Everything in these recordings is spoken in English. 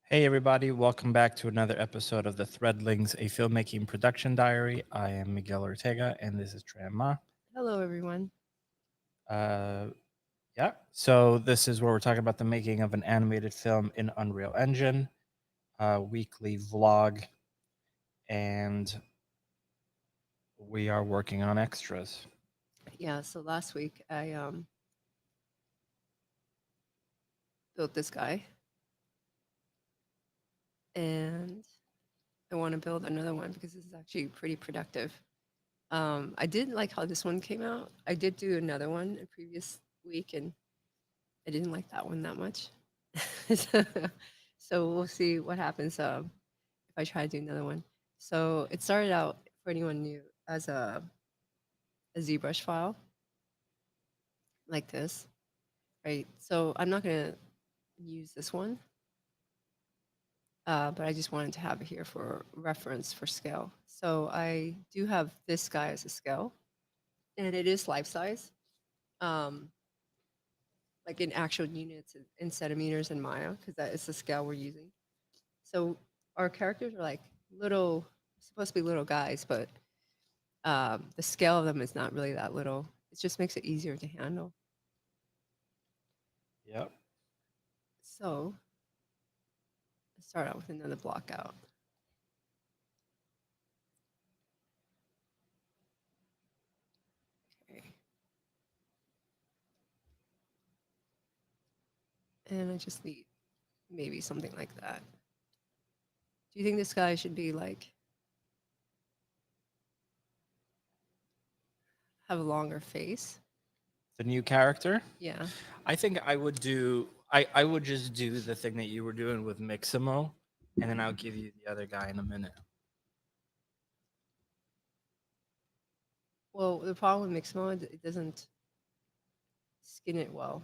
Hey, everybody, welcome back to another episode of the Threadlings, a filmmaking production diary. I am Miguel Ortega, and this is Tran Ma. Hello, everyone. Uh, yeah, so this is where we're talking about the making of an animated film in Unreal Engine, weekly vlog, and we are working on extras. Yeah, so last week I built this guy and I want to build another one because this is actually pretty productive. I did like how this one came out. I did do another one a previous week and I didn't like that one that much. So we'll see what happens if I try to do another one. So it started out, for anyone new, as a ZBrush file like this, right? So I'm not going to use this one. But I just wanted to have it here for reference for scale. So I do have this guy as a scale, and it is life size, um, like in actual units in centimeters in Maya, because that is the scale we're using. So our characters are like little, supposed to be little guys, but the scale of them is not really that little. It just makes it easier to handle. Yep. So let's start out with another block out. Okay. And I just need maybe something like that. Do you think this guy should be like have a longer face? The new character, Yeah. I think I would do, I would just do the thing that you were doing with Mixamo, and then I'll give you the other guy in a minute. Well, the problem with mixed mode, it doesn't skin it well.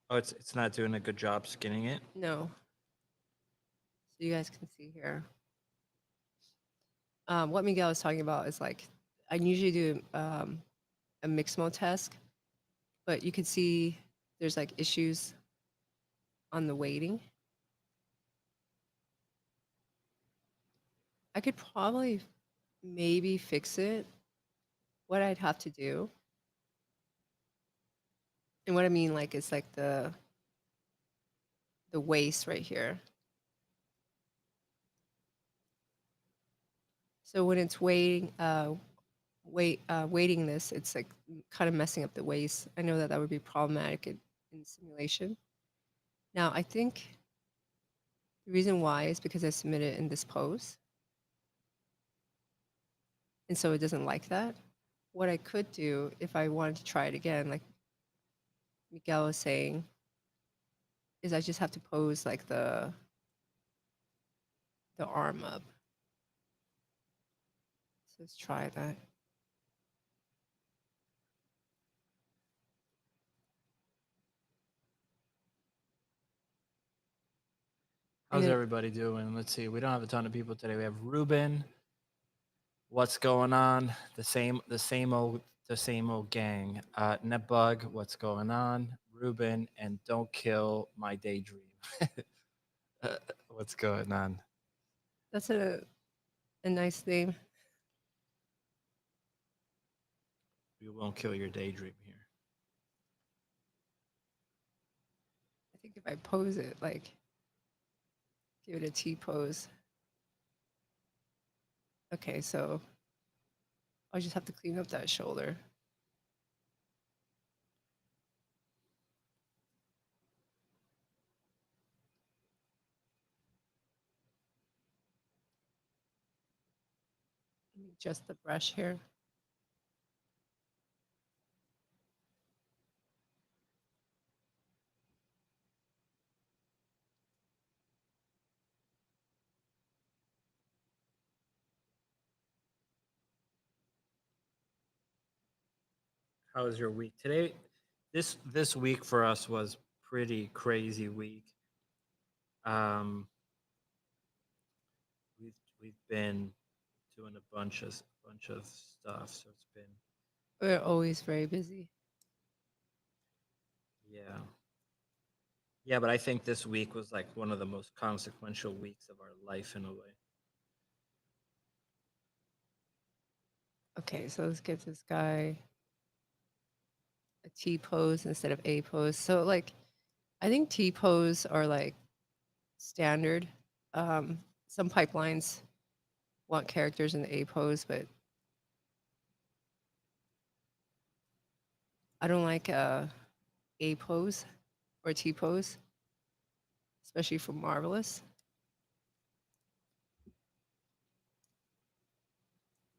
Oh, it's not doing a good job skinning it. No. So you guys can see here. What Miguel was talking about is like, I usually do a mixed mode test, but you can see there's like issues on the weighting. I could probably maybe fix it. What I'd have to do, and what I mean like is like the waist right here. So when it's weighting this, it's like kind of messing up the waist. I know that that would be problematic in simulation. Now, I think the reason why is because I submitted it in this pose. And so it doesn't like that. What I could do if I wanted to try it again, like Miguel was saying, is I just have to pose like the arm up. So let's try that. And How's then everybody doing? Let's see. We don't have a ton of people today. We have Ruben. What's going on? The same old gang. Netbug. What's going on? Ruben and don't kill my daydream. What's going on? that's a nice name. We won't kill your daydream here. I think if I pose it, like give it a T pose. Okay, so I'll just have to clean up that shoulder. Just the brush here. How was your week today? This week for us was pretty crazy week. Um, we've been doing a bunch of stuff, so it's been We're always very busy. yeah. Yeah, but I think this week was like one of the most consequential weeks of our life in a way. Okay, so let's give this guy a T pose instead of A pose. So like, I think T pose are like standard. Some pipelines want characters in the A pose, but I don't like A pose or T pose, especially for Marvelous,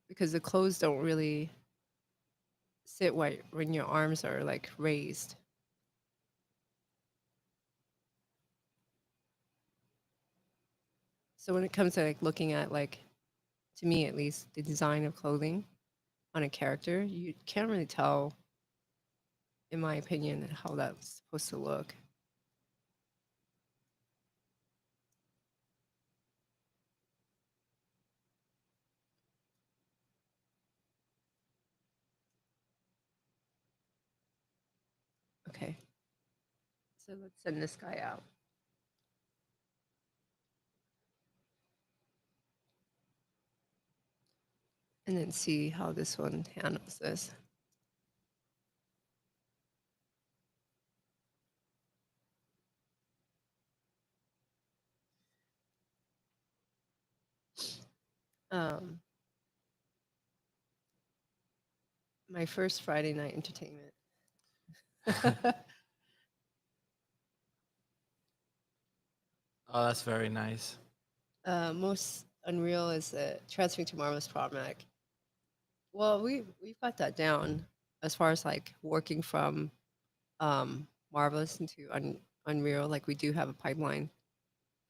because the clothes don't really sit when your arms are like raised. So when it comes to like looking at like, to me at least, the design of clothing on a character, you can't really tell, in my opinion, how that's supposed to look. Okay, so let's send this guy out. And then see how this one handles this. Um, my first Friday night entertainment. Oh, that's very nice. Most unreal is the transferring to Marvelous Problematic. Well, we've got that down as far as like working from Marvelous into Unreal. Like we do have a pipeline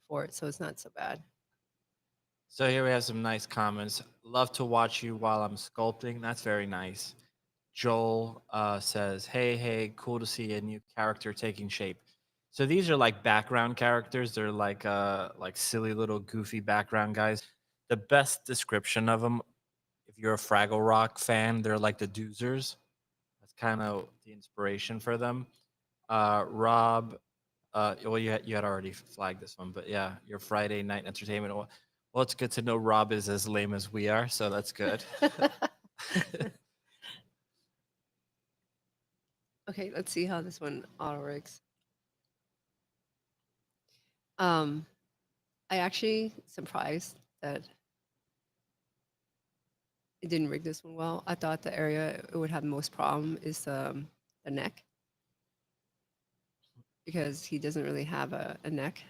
for it, so it's not so bad. So here we have some nice comments. Love to watch you while I'm sculpting. That's very nice. Joel says, hey, cool to see a new character taking shape. So these are like background characters. They're like silly little goofy background guys. The best description of them, if you're a Fraggle Rock fan, they're like the doozers. That's kind of the inspiration for them. Rob, well, you had already flagged this one, but yeah, your Friday night entertainment. Well, it's good to know Rob is as lame as we are, so that's good. Okay, let's see how this one auto rigs. I actually surprised that it didn't rig this one well. I thought the area it would have the most problem is the neck, because he doesn't really have a neck.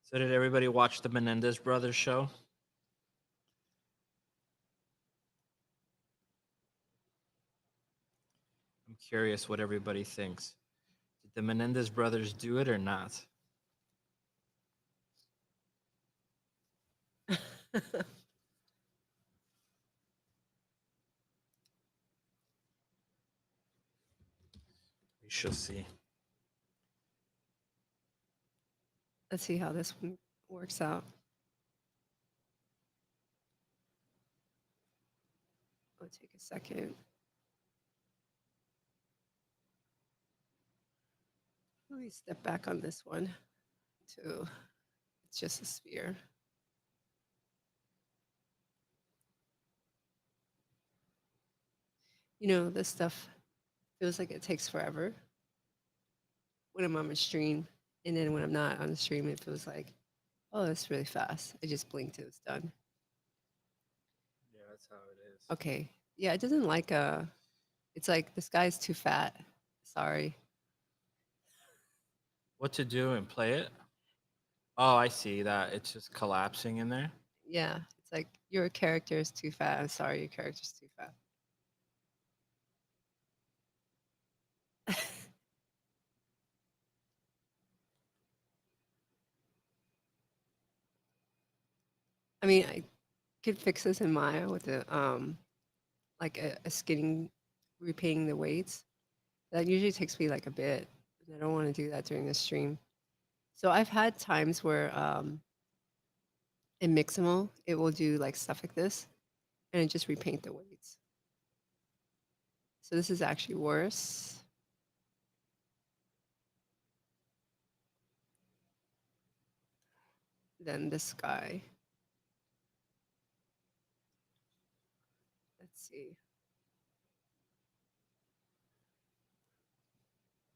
So did everybody watch the Menendez brothers show? I'm curious what everybody thinks. Did the Menendez brothers do it or not? We shall see. Let's see how this one works out. I'll take a second. Let me step back on this one to, it's just a sphere. You know, this stuff feels like it takes forever when I'm on a stream. And then when I'm not on the stream, it feels like, oh, that's really fast. I just blinked, it was done. Yeah, that's how it is. Okay. Yeah, it doesn't like it's like this guy's too fat. Sorry. What to do and play it? Oh, I see that. It's just collapsing in there. Yeah. It's like your character is too fat. I'm sorry, your character's too fat. I mean, I could fix this in Maya with a skinning, repainting the weights. That usually takes me like a bit. And I don't want to do that during the stream. So I've had times where in Mixamo, it will do like stuff like this and it just repaint the weights. So this is actually worse. Than this guy. Let's see.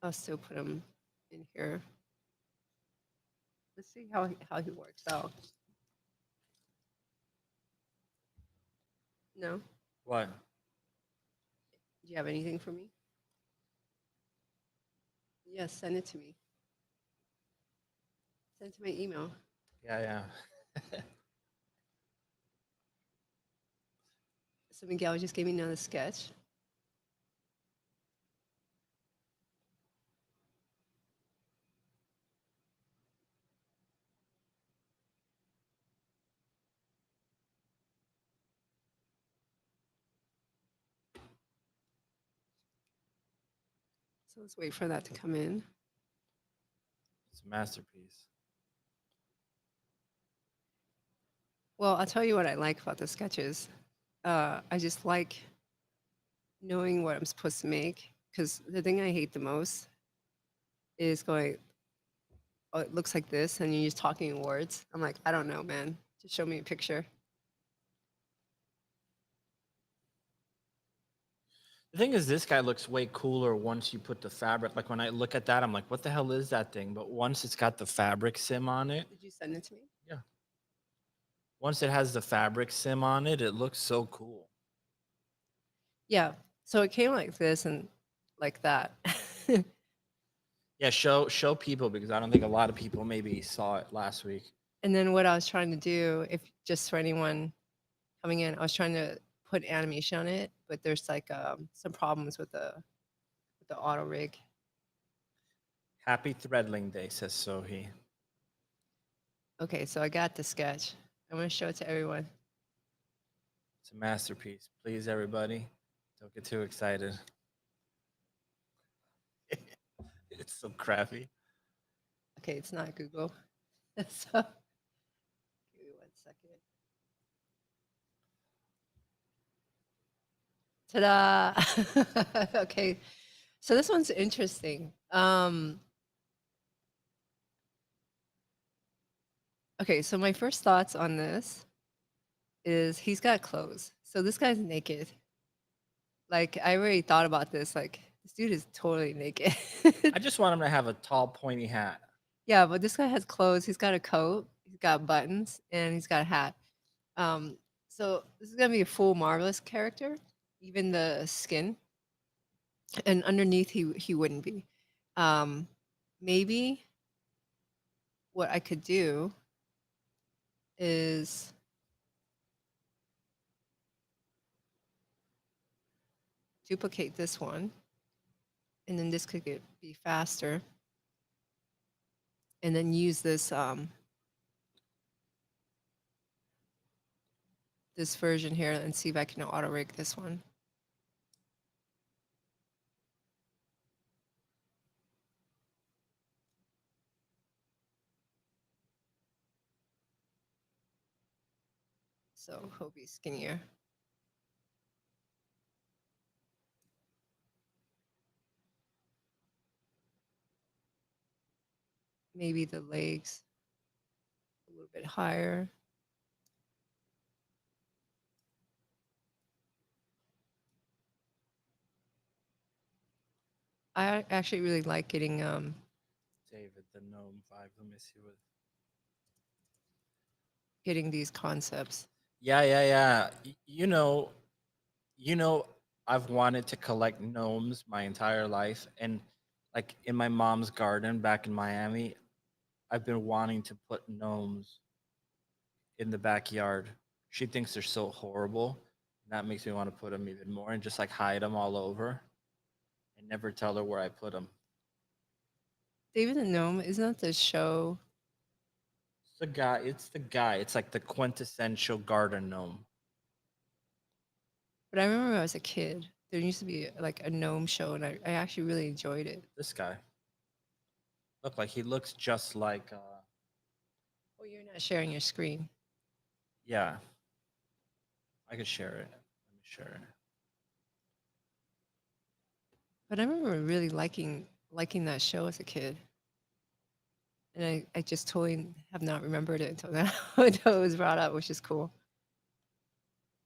I'll still put him in here. Let's see how he works out. No? What? Do you have anything for me? Yes, send it to me. Send it to my email. Yeah. So Miguel just gave me another sketch. So let's wait for that to come in. It's a masterpiece. Well, I'll tell you what I like about the sketches. I just like knowing what I'm supposed to make, because the thing I hate the most is going, oh, it looks like this, and you're just talking in words. I'm like, I don't know, man. Just show me a picture. The thing is, this guy looks way cooler once you put the fabric. Like when I look at that, I'm like, what the hell is that thing? But once it's got the fabric sim on it, Did you send it to me? yeah. Once it has the fabric sim on it, it looks so cool. Yeah. So it came like this and like that. Yeah, show people because I don't think a lot of people maybe saw it last week. And then what I was trying to do, if just for anyone coming in, I was trying to put animation on it, but there's like some problems with the auto rig. Happy Threadling Day, says Sohi. Okay, so I got the sketch. I'm gonna show it to everyone. It's a masterpiece. Please, everybody, don't get too excited. It's so crappy. Okay, it's not Google. So give me 1 second. Ta-da! Okay, so this one's interesting. Okay, so my first thoughts on this is he's got clothes. So this guy's naked. Like I already thought about this. Like this dude is totally naked. I just want him to have a tall, pointy hat. Yeah, but this guy has clothes. He's got a coat. He's got buttons, and he's got a hat. So this is gonna be a full Marvelous character, even the skin, and underneath he wouldn't be. Maybe what I could do is duplicate this one, and then this could be faster, and then use this this version here and see if I can auto rig this one. So he'll be skinnier. Maybe the legs a little bit higher. I actually really like getting David, the gnome vibe. Let me see what. getting these concepts. Yeah. You know, I've wanted to collect gnomes my entire life, and like in my mom's garden back in Miami, I've been wanting to put gnomes in the backyard. She thinks they're so horrible. And that makes me want to put them even more and just like hide them all over and never tell her where I put them. David and Gnome, isn't that the show? It's the guy. It's the guy. It's like the quintessential garden gnome. But I remember when I was a kid, there used to be like a gnome show, and I actually really enjoyed it. This guy. look like. He looks just like Oh, you're not sharing your screen. yeah. I could share it. Let me share it. But I remember really liking that show as a kid. And I just totally have not remembered it until now, until it was brought up, which is cool.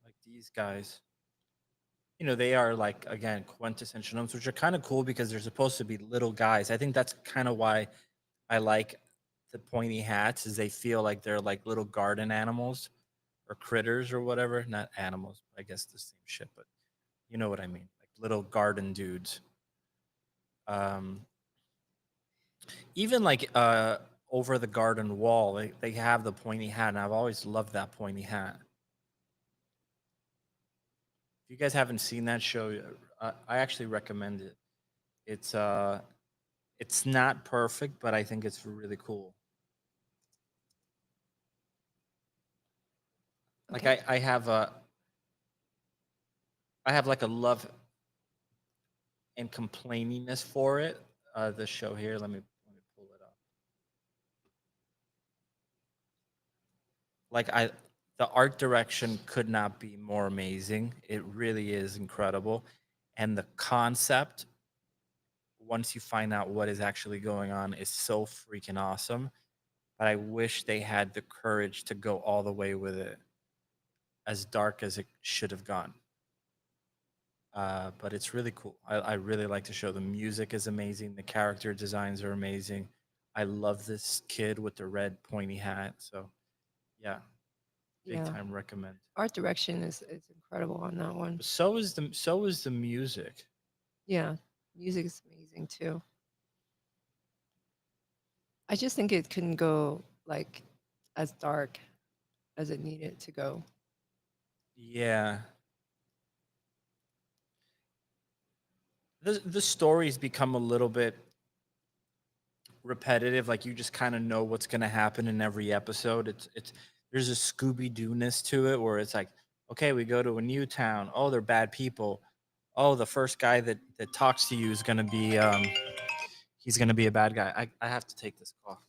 Like these guys. You know, they are like again quintessential gnomes, which are kind of cool because they're supposed to be little guys. I think that's kind of why I like the pointy hats, is they feel like they're like little garden animals or critters or whatever. Not animals, I guess the same shit, but you know what I mean, like little garden dudes. Um, even like over the garden wall, they have the pointy hat, and I've always loved that pointy hat. If you guys haven't seen that show, I actually recommend it. It's it's not perfect, but I think it's really cool. Like Okay. I have like a love and complainingness for it. The show here, let me pull it up. Like the art direction could not be more amazing. It really is incredible, and the concept, once you find out what is actually going on, is so freaking awesome. But I wish they had the courage to go all the way with it, as dark as it should have gone. But it's really cool. I really like the show. The music is amazing. The character designs are amazing. I love this kid with the red pointy hat. So yeah, big Yeah. time recommend. Art direction is incredible on that one. But so is the music. Yeah. Music is amazing too. I just think it couldn't go like as dark as it needed to go. Yeah. The stories become a little bit repetitive. Like you just kind of know what's going to happen in every episode. It's there's a Scooby Doo ness to it where it's like, okay, we go to a new town. Oh, they're bad people. Oh, the first guy that talks to you is going to be he's going to be a bad guy. I have to take this call.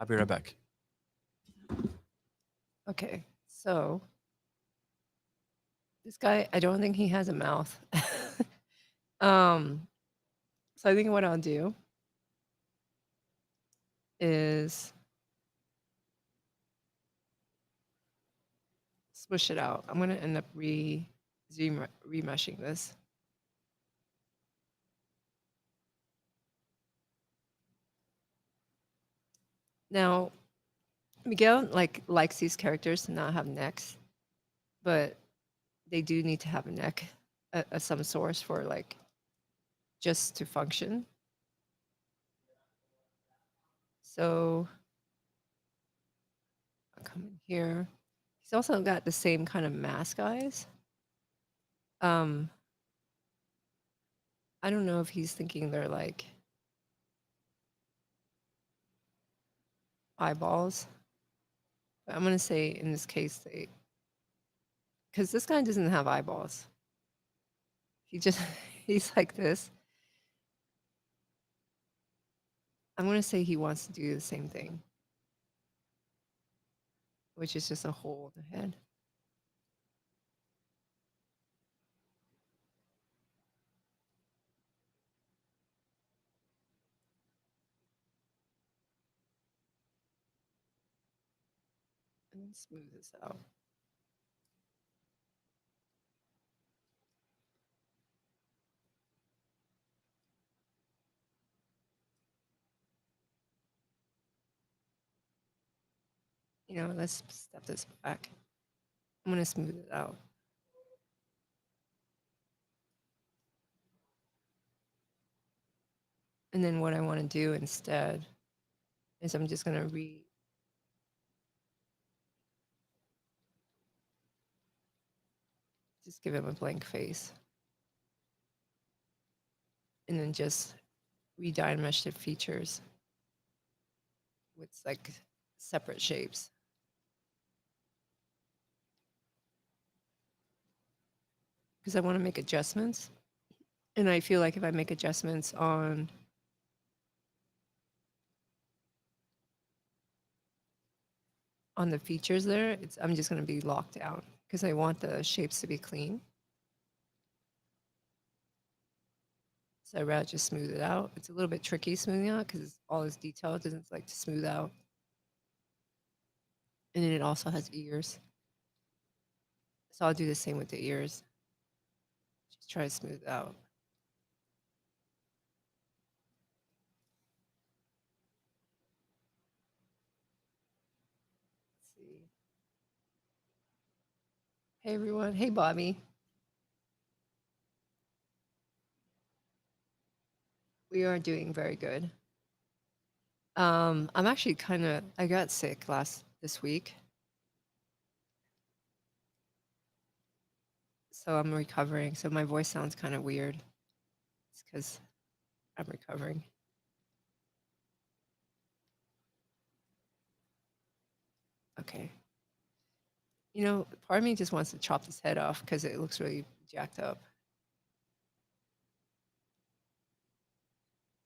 I'll be right back. Okay. So this guy, I don't think he has a mouth. um, so I think what I'll do is smush it out. I'm gonna end up remeshing this. Now, Miguel likes these characters to not have necks, but they do need to have a neck of some source for like just to function. So I'll come in here. He's also got the same kind of mask eyes. Um, I don't know if he's thinking they're like eyeballs. But I'm gonna say in this case they, because this guy doesn't have eyeballs. He just he's like this. I'm gonna say he wants to do the same thing, which is just a hole in the head. And then smooth this out. You know, let's step this back. I'm gonna smooth it out. And then what I want to do instead is I'm just gonna just give him a blank face. And then just re-dye mesh the features with like separate shapes. Because I want to make adjustments. And I feel like if I make adjustments on on the features there, I'm just going to be locked out because I want the shapes to be clean. So I'd rather just smooth it out. It's a little bit tricky smoothing out because all this detail doesn't like to smooth out. And then it also has ears. So I'll do the same with the ears. Just try to smooth it out. Let's see. Hey everyone. Hey Bobby. We are doing very good. I'm actually I got sick this week. So I'm recovering. So my voice sounds kind of weird. It's because I'm recovering. Okay. You know, part of me just wants to chop this head off because it looks really jacked up.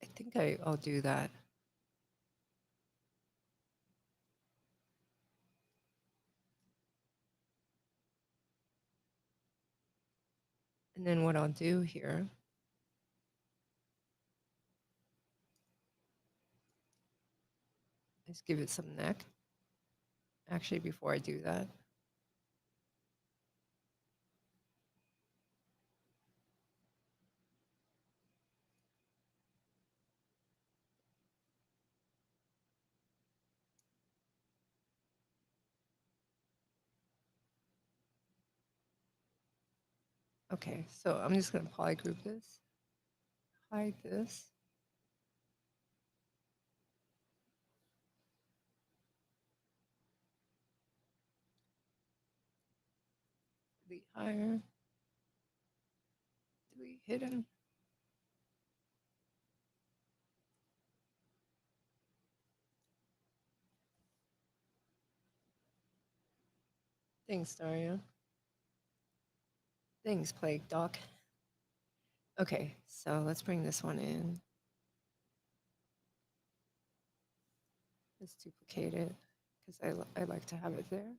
I think I'll do that. And then what I'll do here is give it some neck. Actually, before I do that, okay, so I'm just going to polygroup this, hide this. Delete higher, delete hidden. Thanks, Daria. Thanks, Plague Doc. Okay, so let's bring this one in. Let's duplicate it because I like to have it there.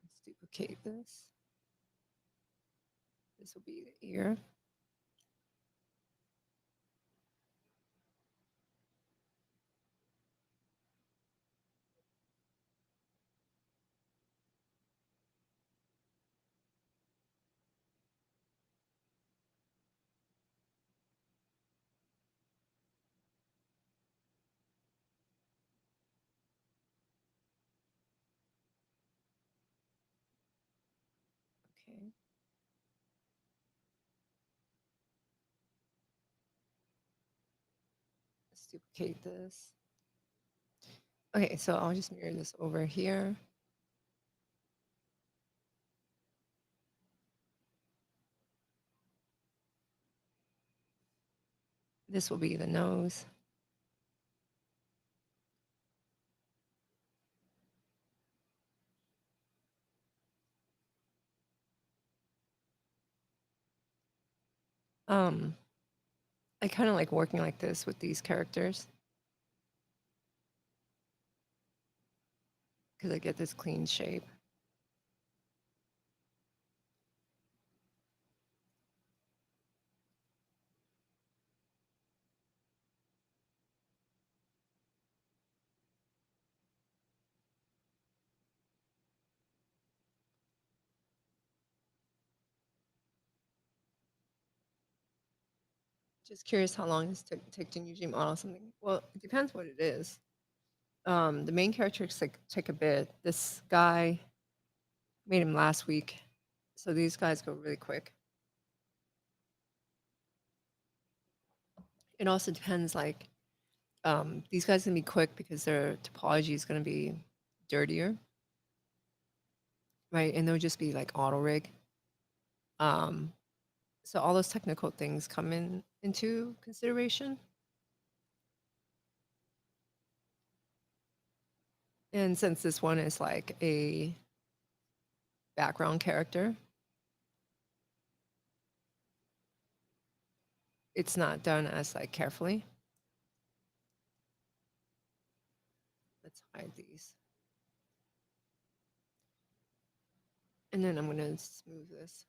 Let's duplicate this. This will be the ear. Okay. Let's duplicate this. Okay, so I'll just mirror this over here. This will be the nose. I kind of like working like this with these characters because I get this clean shape. Just curious how long this took to usually model something. Well, it depends what it is. The main characters take a bit. This guy made him last week, so these guys go really quick. It also depends, like these guys can be quick because their topology is going to be dirtier, right? And they'll just be like auto rig. So all those technical things come into consideration. And since this one is like a background character, it's not done as like carefully. Let's hide these. And then I'm going to smooth this.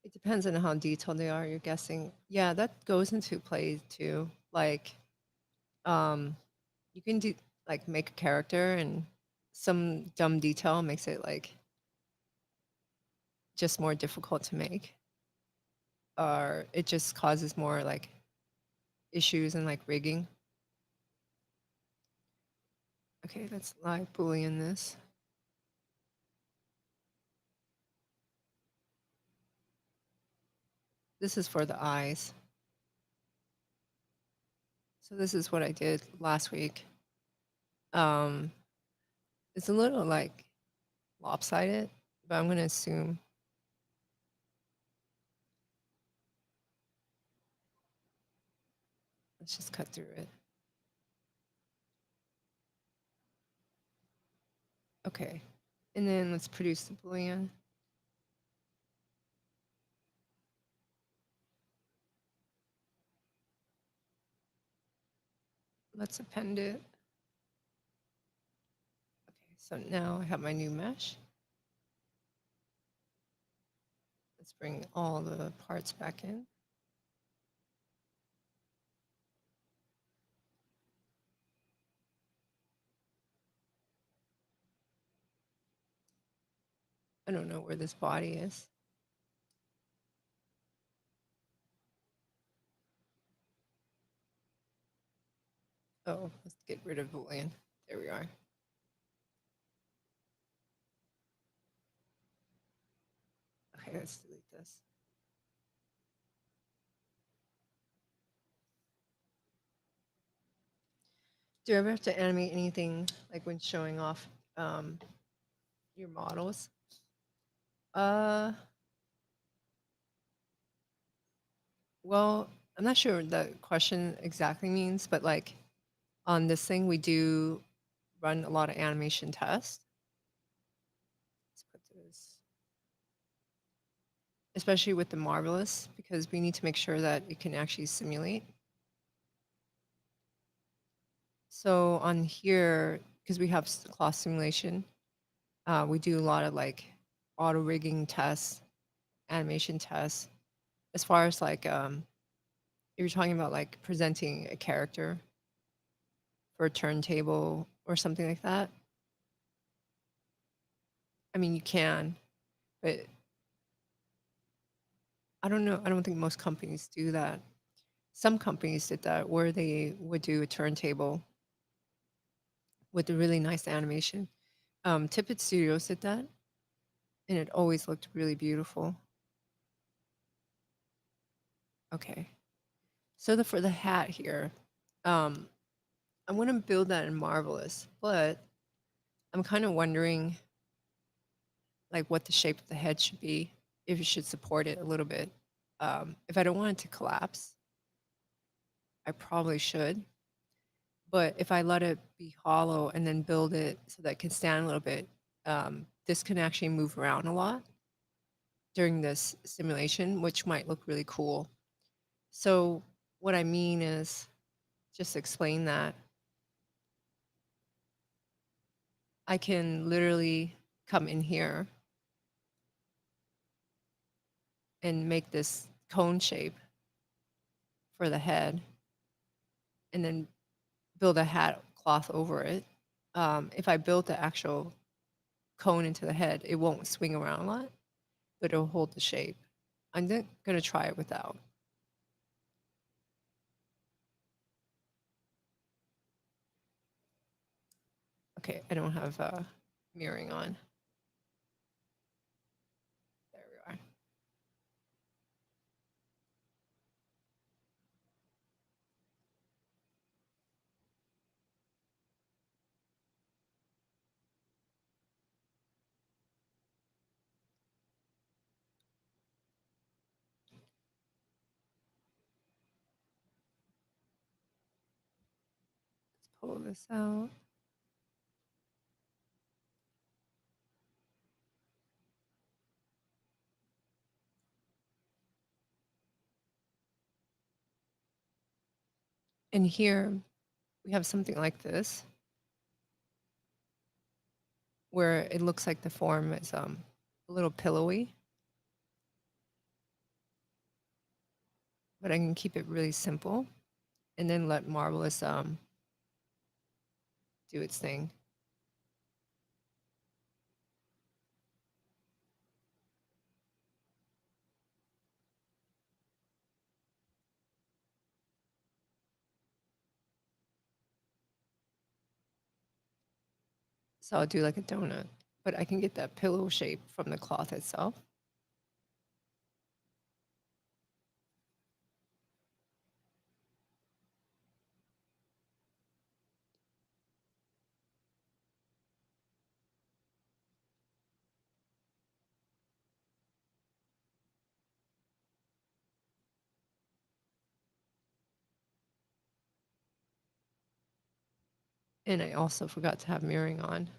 It depends on how detailed they are, you're guessing. Yeah, that goes into play too. Like, you can do like make a character and some dumb detail makes it like just more difficult to make. Or it just causes more like issues and like rigging. Okay, let's live boolean this. This is for the eyes. So this is what I did last week. It's a little like lopsided, but I'm gonna assume. Let's just cut through it. Okay, and then let's produce the boolean. Let's append it. Okay, so now I have my new mesh. Let's bring all the parts back in. I don't know where this body is. Oh, let's get rid of boolean. There we are. Okay, let's delete this. Do you ever have to animate anything like when showing off your models? Well, I'm not sure what the question exactly means, but like on this thing, we do run a lot of animation tests. Let's put this, especially with the Marvelous, because we need to make sure that it can actually simulate. So on here, because we have cloth simulation, we do a lot of like auto rigging tests, animation tests. As far as like, if you're talking about like presenting a character for a turntable or something like that, I mean, you can, but I don't know. I don't think most companies do that. Some companies did that where they would do a turntable with a really nice animation. Tippett Studios did that, and it always looked really beautiful. Okay, so for the hat here, um, I'm gonna build that in Marvelous, but I'm kind of wondering like what the shape of the head should be, if it should support it a little bit. If I don't want it to collapse, I probably should. But if I let it be hollow and then build it so that it can stand a little bit, this can actually move around a lot during this simulation, which might look really cool. So what I mean is, just explain that I can literally come in here and make this cone shape for the head and then build a hat cloth over it. If I build the actual cone into the head, it won't swing around a lot, but it'll hold the shape. I'm going to try it without. Okay, I don't have mirroring on. this out. And here we have something like this, where it looks like the form is a little pillowy, but I can keep it really simple and then let Marvelous do its thing. So I'll do like a donut, but I can get that pillow shape from the cloth itself. And I also forgot to have mirroring on,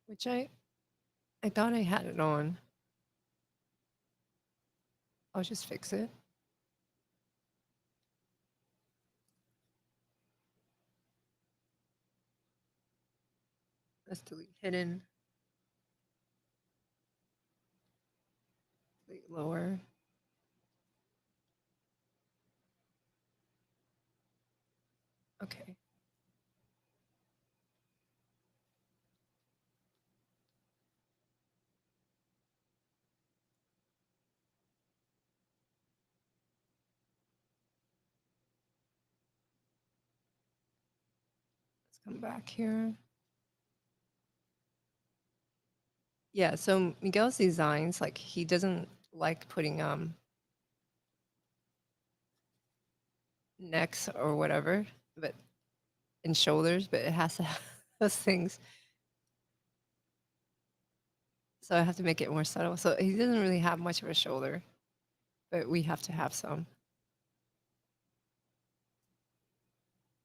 which I thought I had it on. I'll just fix it. Let's delete hidden, delete lower. Okay. Let's come back here. Yeah, so Miguel's designs, like he doesn't like putting necks or whatever, but and shoulders, but it has to have those things. So I have to make it more subtle. So he doesn't really have much of a shoulder, but we have to have some.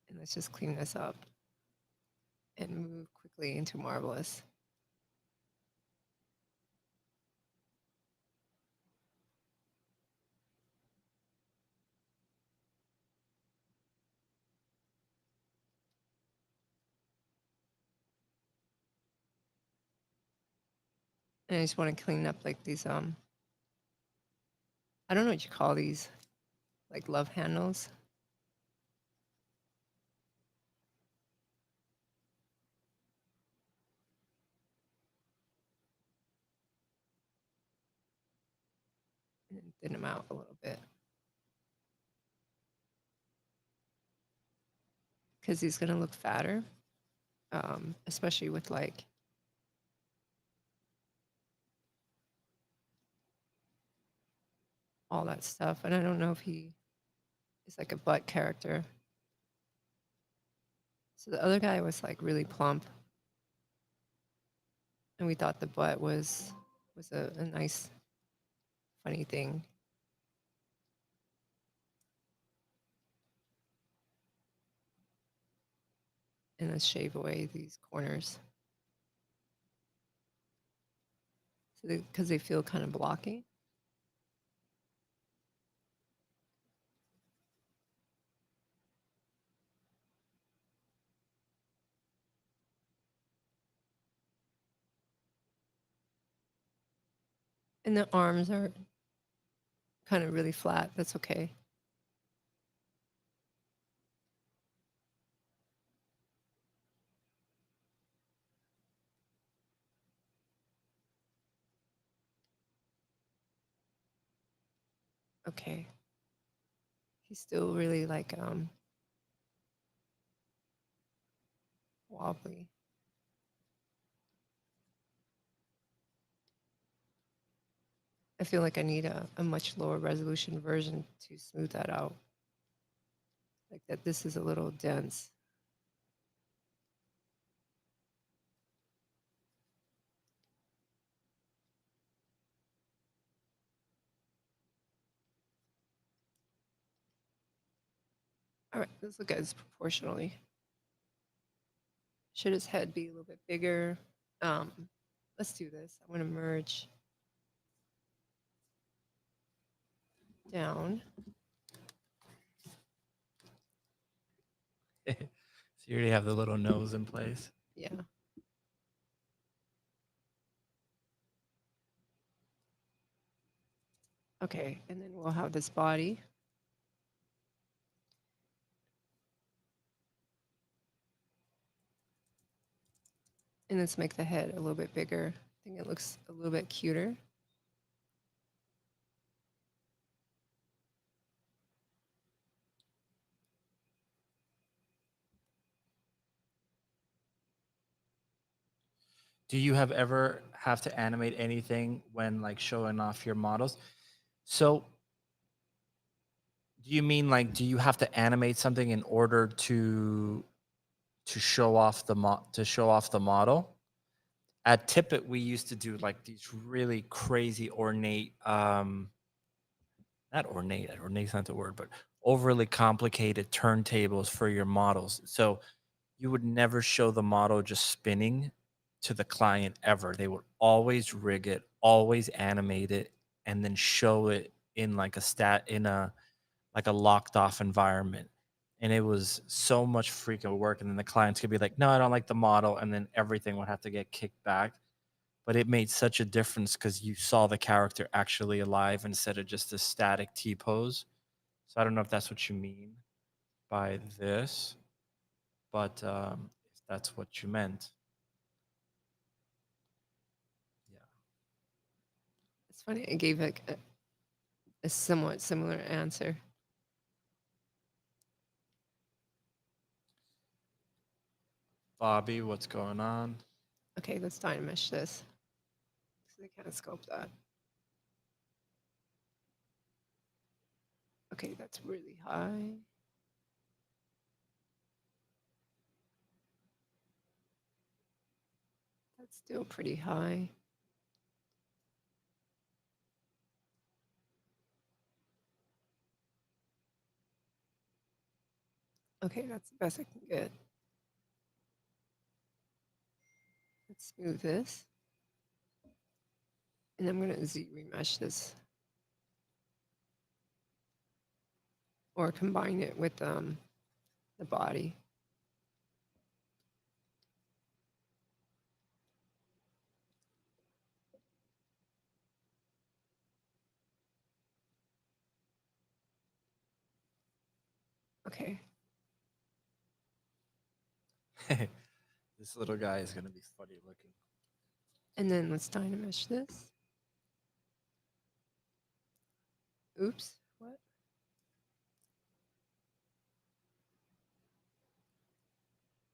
And let's just clean this up and move quickly into Marvelous. And I just want to clean up like these, I don't know what you call these, like love handles. And thin them out a little bit. Because he's going to look fatter, especially with like all that stuff. And I don't know if he is like a butt character. So the other guy was like really plump. And we thought the butt was a nice, funny thing. And let's shave away these corners. So because they feel kind of blocky. And the arms are kind of really flat. That's okay. Okay. He's still really like wobbly. I feel like I need a much lower resolution version to smooth that out. Like that this is a little dense. All right, let's look at this proportionally. Should his head be a little bit bigger? Let's do this. I'm going to merge down. So you already have the little nose in place. Yeah. Okay, and then we'll have this body. And let's make the head a little bit bigger. I think it looks a little bit cuter. Do you ever have to animate anything when like showing off your models? So do you mean like do you have to animate something in order to show off the model? At Tippett, we used to do like these really crazy ornate, not ornate, ornate's not the word, but overly complicated turntables for your models. So you would never show the model just spinning to the client ever. They would always rig it, always animate it, and then show it in like a locked off environment. And it was so much freaking work. And then the clients could be like, no, I don't like the model. And then everything would have to get kicked back. But it made such a difference because you saw the character actually alive instead of just a static T pose. So I don't know if that's what you mean by this, but if that's what you meant. Yeah. It's funny, I gave like a somewhat similar answer. Bobby, what's going on? Okay, let's dynamesh this. So they can't scope that. Okay, that's really high. That's still pretty high. Okay, that's the best I can get. Let's smooth this. And I'm going to Z remesh this. Or combine it with the body. Okay. This little guy is going to be funny looking. And then let's dynamesh this. Oops, what?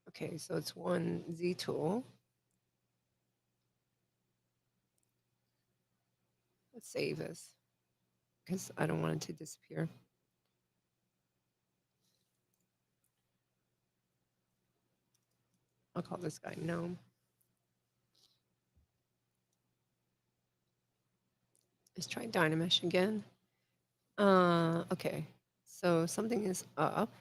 Okay, so it's one Z tool. Let's save this because I don't want it to disappear. I'll call this guy Gnome. Let's try Dynamesh again. Okay, so something is up.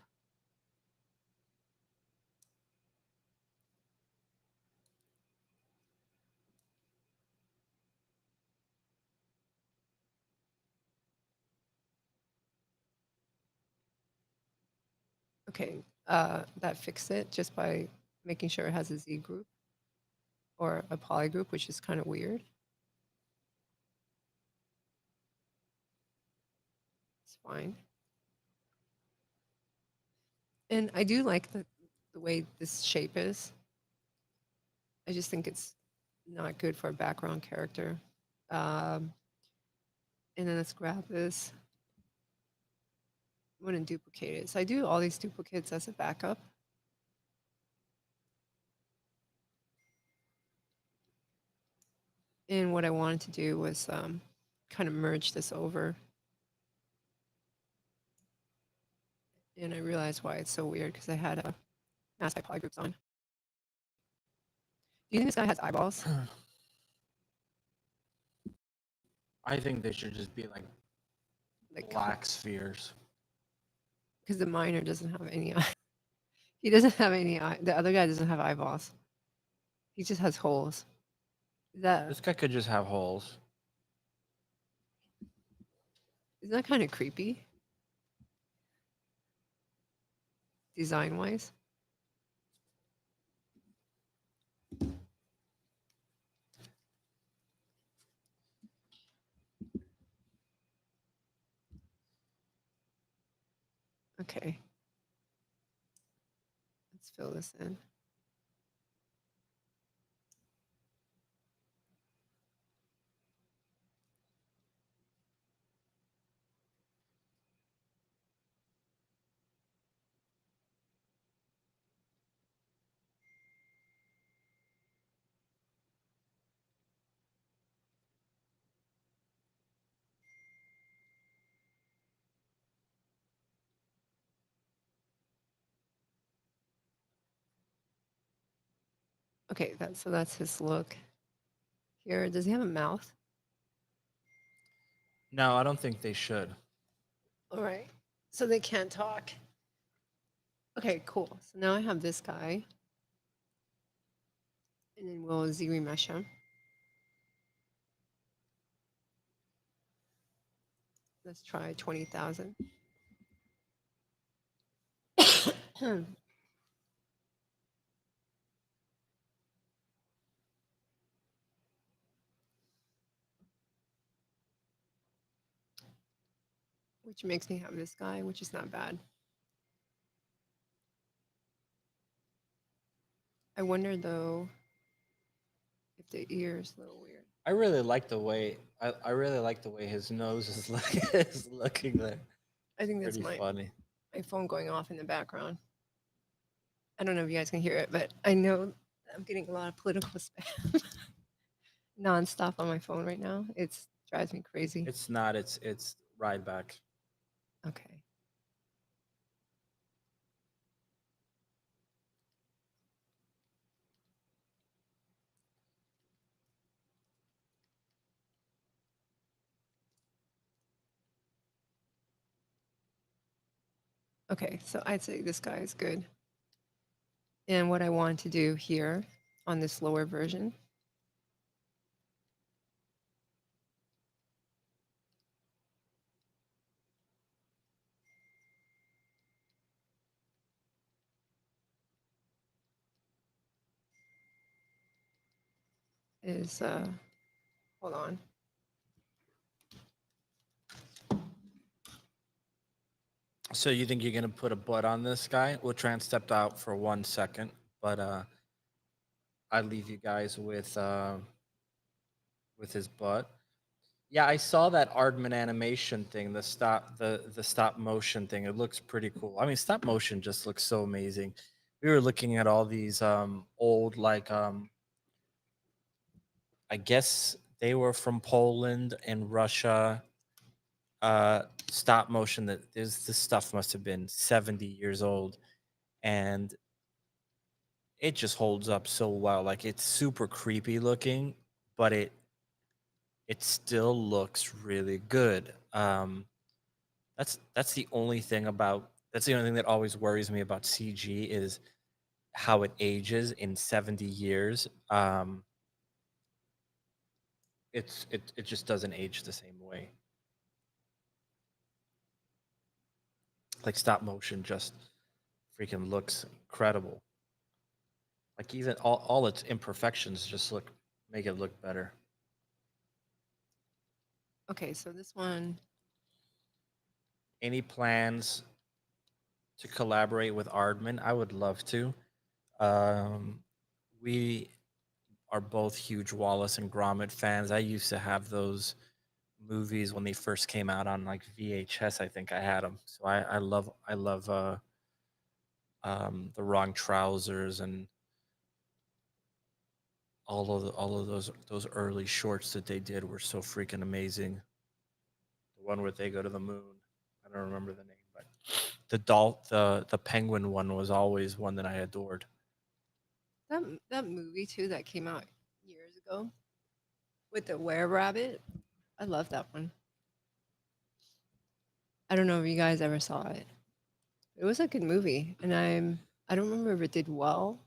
Okay, that fixed it just by making sure it has a Z group or a poly group, which is kind of weird. It's fine. And I do like the way this shape is. I just think it's not good for a background character. And then let's grab this. I'm going to duplicate it. So I do all these duplicates as a backup. And what I wanted to do was kind of merge this over. And I realized why it's so weird because I had a mask by polygroups on. Do you think this guy has eyeballs? I think they should just be like black spheres. Because the miner doesn't have any eyes. He doesn't have any eye. The other guy doesn't have eyeballs. He just has holes. This guy could just have holes. Isn't that kind of creepy? Design wise. Okay. Let's fill this in. Okay, so that's his look. Here, does he have a mouth? No, I don't think they should. All right. So they can't talk. Okay, cool. So now I have this guy. And then we'll z-remesh him. Let's try 20,000. Which makes me have this guy, which is not bad. I wonder though if the ear is a little weird. I really like the way I really like the way his nose is, is looking there. I think that's Pretty funny. my phone going off in the background. I don't know if you guys can hear it, but I know I'm getting a lot of political spam nonstop on my phone right now. It drives me crazy. It's not. It's ride back. Okay. Okay, so I'd say this guy is good. And what I want to do here on this lower version is, hold on. So you think you're gonna put a butt on this guy? Well, Tran stepped out for 1 second, but I leave you guys with his butt. Yeah, I saw that Aardman animation thing, the stop motion thing. It looks pretty cool. I mean, stop motion just looks so amazing. We were looking at all these old I guess they were from Poland and Russia. Stop motion that this stuff must have been 70 years old, and it just holds up so well. Like it's super creepy looking, but it still looks really good. That's the only thing that always worries me about CG is how it ages in 70 years. It just doesn't age the same way. Like stop motion just freaking looks incredible. Like even all its imperfections just make it look better. Okay, so this one. Any plans to collaborate with Aardman? I would love to. We are both huge Wallace and Gromit fans. I used to have those movies when they first came out on like VHS. I think I had them. So I love the Wrong Trousers and all of those early shorts that they did were so freaking amazing. The one where they go to the moon. I don't remember the name, but the penguin one was always one that I adored. That movie too that came out years ago with the were rabbit. I love that one. I don't know if you guys ever saw it. It was a good movie, and I don't remember if it did well.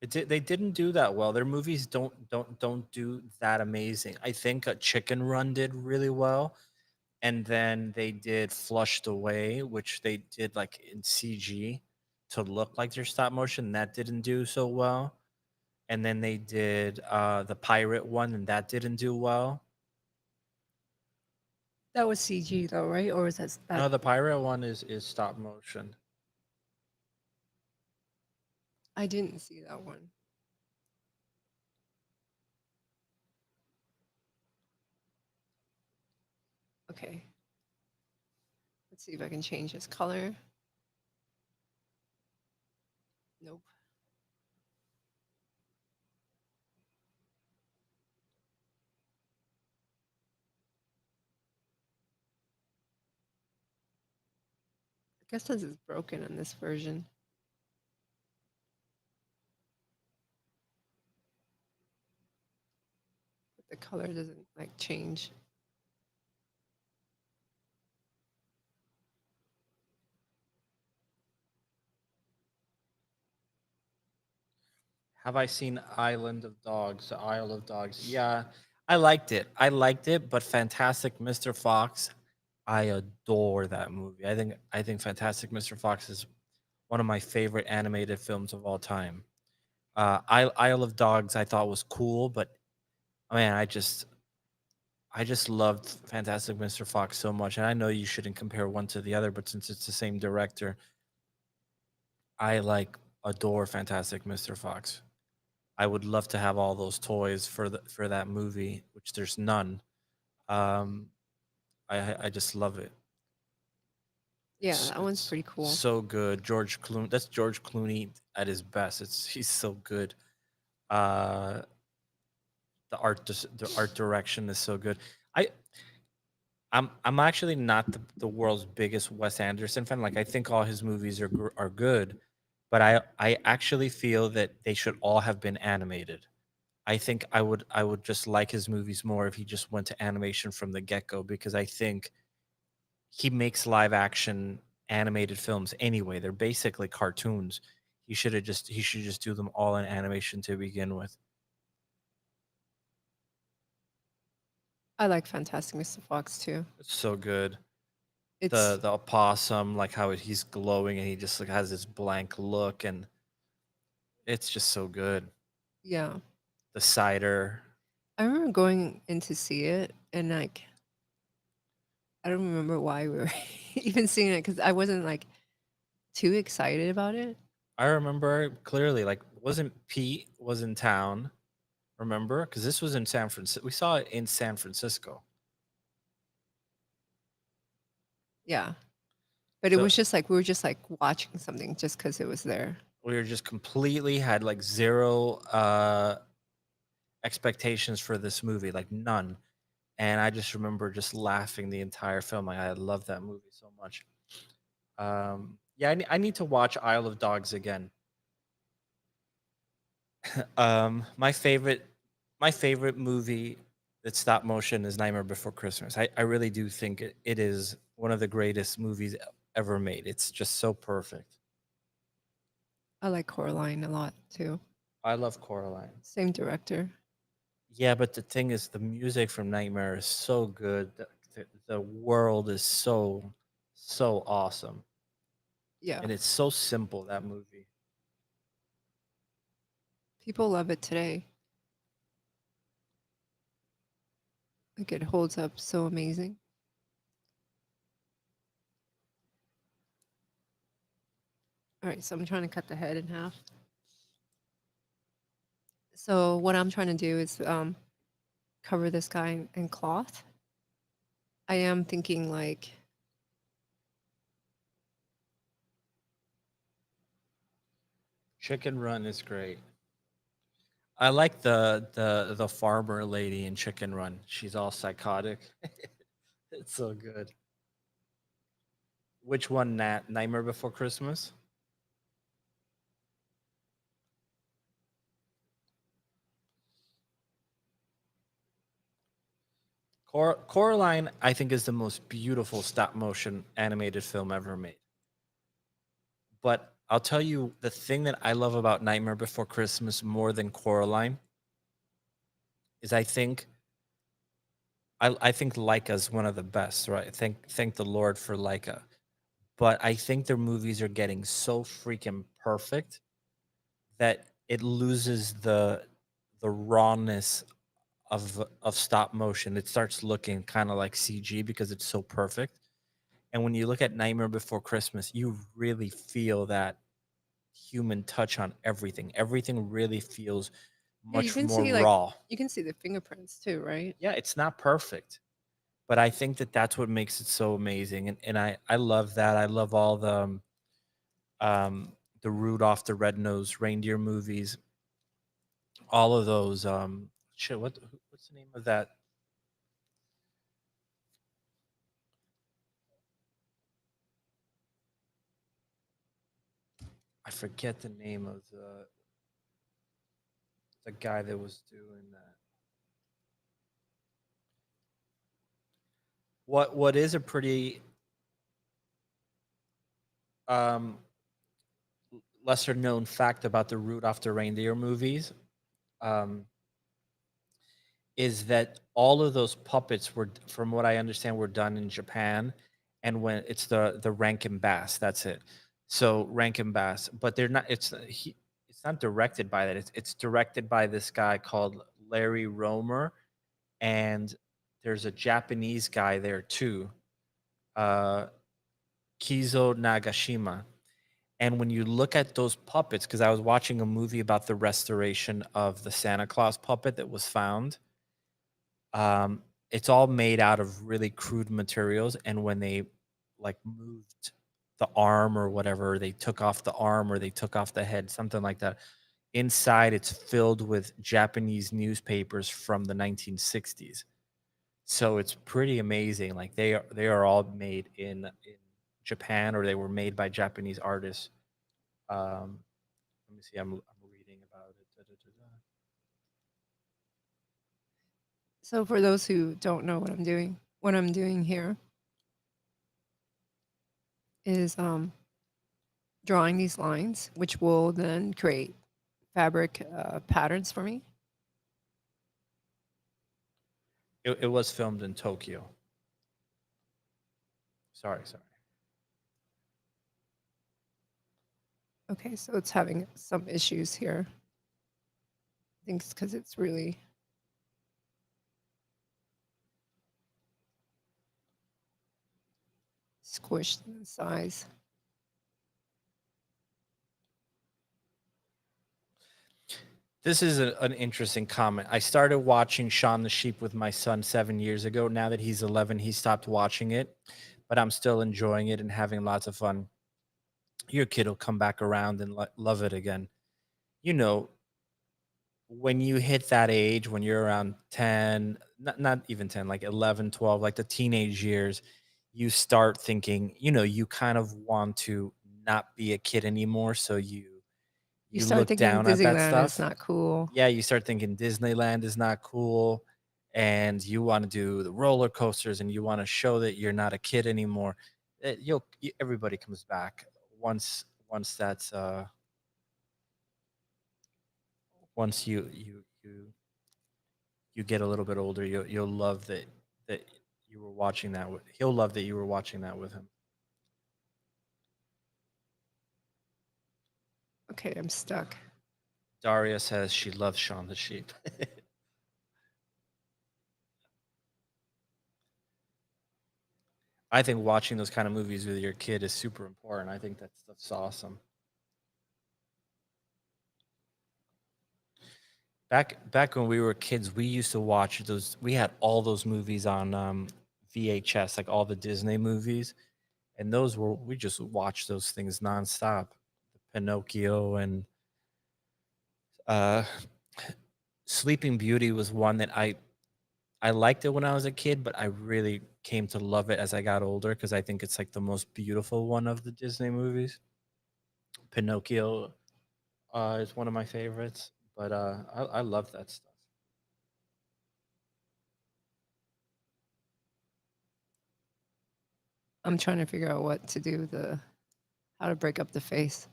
They didn't do that well. Their movies don't do that amazing. I think Chicken Run did really well, and then they did Flushed Away, which they did like in CG to look like their stop motion. That didn't do so well. And then they did the pirate one, and that didn't do well. That was CG though, right? Or was that No, the pirate one is stop motion. I didn't see that one. Okay. Let's see if I can change this color. Nope. I guess this is broken in this version. But the color doesn't like change. Have I seen Island of Dogs, Isle of Dogs? Yeah, I liked it. I liked it, but Fantastic Mr. Fox, I adore that movie. I think Fantastic Mr. Fox is one of my favorite animated films of all time. Isle of Dogs I thought was cool, but man, I just loved Fantastic Mr. Fox so much, and I know you shouldn't compare one to the other, but since it's the same director, I like adore Fantastic Mr. Fox. I would love to have all those toys for that movie, which there's none. Um, I just love it. Yeah, It's, that one's it's pretty cool. so good. George Clooney. That's George Clooney at his best. He's so good. Uh, the art direction is so good. I I'm actually not the world's biggest Wes Anderson fan. Like I think all his movies are good, but I actually feel that they should all have been animated. I think I would just like his movies more if he just went to animation from the get-go because I think he makes live action animated films anyway. They're basically cartoons. He should just do them all in animation to begin with. I like Fantastic Mr. Fox too. It's so good. The It's the opossum, like how he's glowing and he just like has this blank look, and it's just so good. yeah. The cider. I remember going in to see it and like I don't remember why we were even seeing it because I wasn't like too excited about it. I remember clearly, like, wasn't Pete was in town, remember? Because this was in San Francisco. We saw it in San Francisco. Yeah. But it So was just like we were just like watching something just because it was there. we were just completely had like zero expectations for this movie, like none. And I just remember just laughing the entire film. Like I love that movie so much. Yeah, I need to watch Isle of Dogs again. My favorite movie that's stop motion is Nightmare Before Christmas. I really do think it is one of the greatest movies ever made. It's just so perfect. I like Coraline a lot too. I love Coraline. Same director. Yeah, but the thing is, the music from Nightmare is so good. The world is so awesome, Yeah. and it's so simple. That movie. People love it today. Like it holds up so amazing. All right, so I'm trying to cut the head in half. So what I'm trying to do is cover this guy in cloth. I am thinking like Chicken Run is great. I like the farmer lady in Chicken Run. She's all psychotic. It's so good. Which one, Nat? Nightmare Before Christmas? Coraline, I think, is the most beautiful stop motion animated film ever made. But I'll tell you the thing that I love about Nightmare Before Christmas more than Coraline is I think Leica's one of the best, right? Thank the Lord for Leica. But I think their movies are getting so freaking perfect that it loses the rawness of stop motion. It starts looking kind of like CG because it's so perfect. And when you look at Nightmare Before Christmas, you really feel that human touch on everything. Everything really feels Yeah, much more raw. you can see the fingerprints too, right? Yeah, it's not perfect, but I think that that's what makes it so amazing. And I love that. I love all the Rudolph the Red-Nosed Reindeer movies. All of those shit, what's the name of that? I forget the name of the guy that was doing that. What is a pretty um lesser known fact about the Rudolph the Reindeer movies um is that all of those puppets were, from what I understand, were done in Japan, and when it's the Rankin Bass, that's it. So Rankin Bass, but they're not. It's not directed by that. It's directed by this guy called Larry Romer, and there's a Japanese guy there too, uh, Kizo Nagashima. And when you look at those puppets, because I was watching a movie about the restoration of the Santa Claus puppet that was found, um, it's all made out of really crude materials, and when they, like, moved the arm or whatever, they took off the arm or they took off the head, something like that. Inside, it's filled with Japanese newspapers from the 1960s. So it's pretty amazing. Like, they are all made in Japan, or they were made by Japanese artists. Let me see, I'm reading about it. Da, da, da, da. So for those who don't know what I'm doing here is drawing these lines, which will then create fabric patterns for me. It was filmed in Tokyo. Sorry. Okay, so it's having some issues here. I think it's because it's really squished in size. This is an interesting comment. I started watching Shaun the Sheep with my son 7 years ago. Now that he's 11, he stopped watching it, but I'm still enjoying it and having lots of fun. Your kid will come back around and love it again. You know, when you hit that age, when you're around 10, not even 10, like 11, 12, like the teenage years, you start thinking, you kind of want to not be a kid anymore. So You you start look thinking down at that Disneyland is stuff. not cool. Yeah, you start thinking Disneyland is not cool, and you want to do the roller coasters, and you want to show that you're not a kid anymore. Everybody comes back once that's once you get a little bit older. You'll love that you were watching that with. He'll love that you were watching that with him. Okay, I'm stuck. Daria says she loves Shaun the Sheep. I think watching those kind of movies with your kid is super important. I think that stuff's awesome. Back when we were kids, we used to watch those. We had all those movies on VHS, like all the Disney movies, and we just watched those things nonstop. Pinocchio and uh, Sleeping Beauty was one that I liked it when I was a kid, but I really came to love it as I got older because I think it's like the most beautiful one of the Disney movies. Pinocchio is one of my favorites, but I love that stuff. I'm trying to figure out what to do how to break up the face.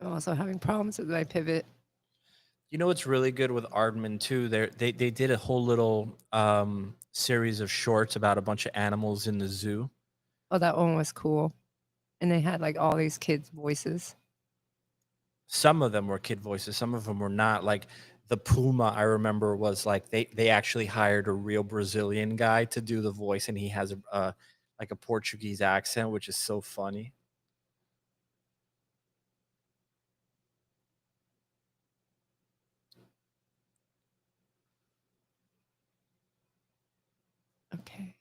I'm also having problems with my pivot. You know what's really good with Aardman too? They did a whole little series of shorts about a bunch of animals in the zoo. Oh, that one was cool. And they had like all these kids' voices. Some of them were kid voices, some of them were not. Like the puma, I remember, was like they actually hired a real Brazilian guy to do the voice, and he has a like a Portuguese accent, which is so funny. Okay.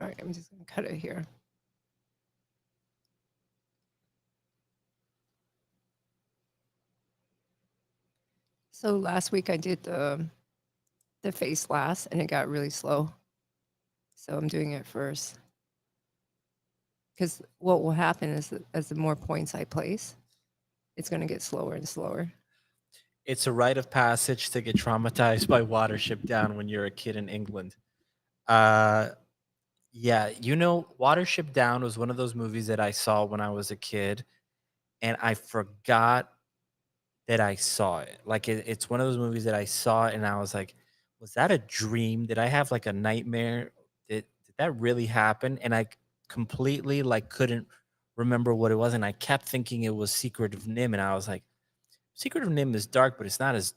All right, I'm just going to cut it here. So last week I did the face last, and it got really slow. So I'm doing it first. Because what will happen is that as the more points I place, it's going to get slower and slower. It's a rite of passage to get traumatized by Watership Down when you're a kid in England. Yeah, you know, Watership Down was one of those movies that I saw when I was a kid, and I forgot that I saw it. Like it's one of those movies that I saw and I was like, was that a dream? Did I have like a nightmare? Did that really happen? And I completely like couldn't remember what it was, and I kept thinking it was Secret of Nim, and I was like, Secret of Nim is dark, but it's not as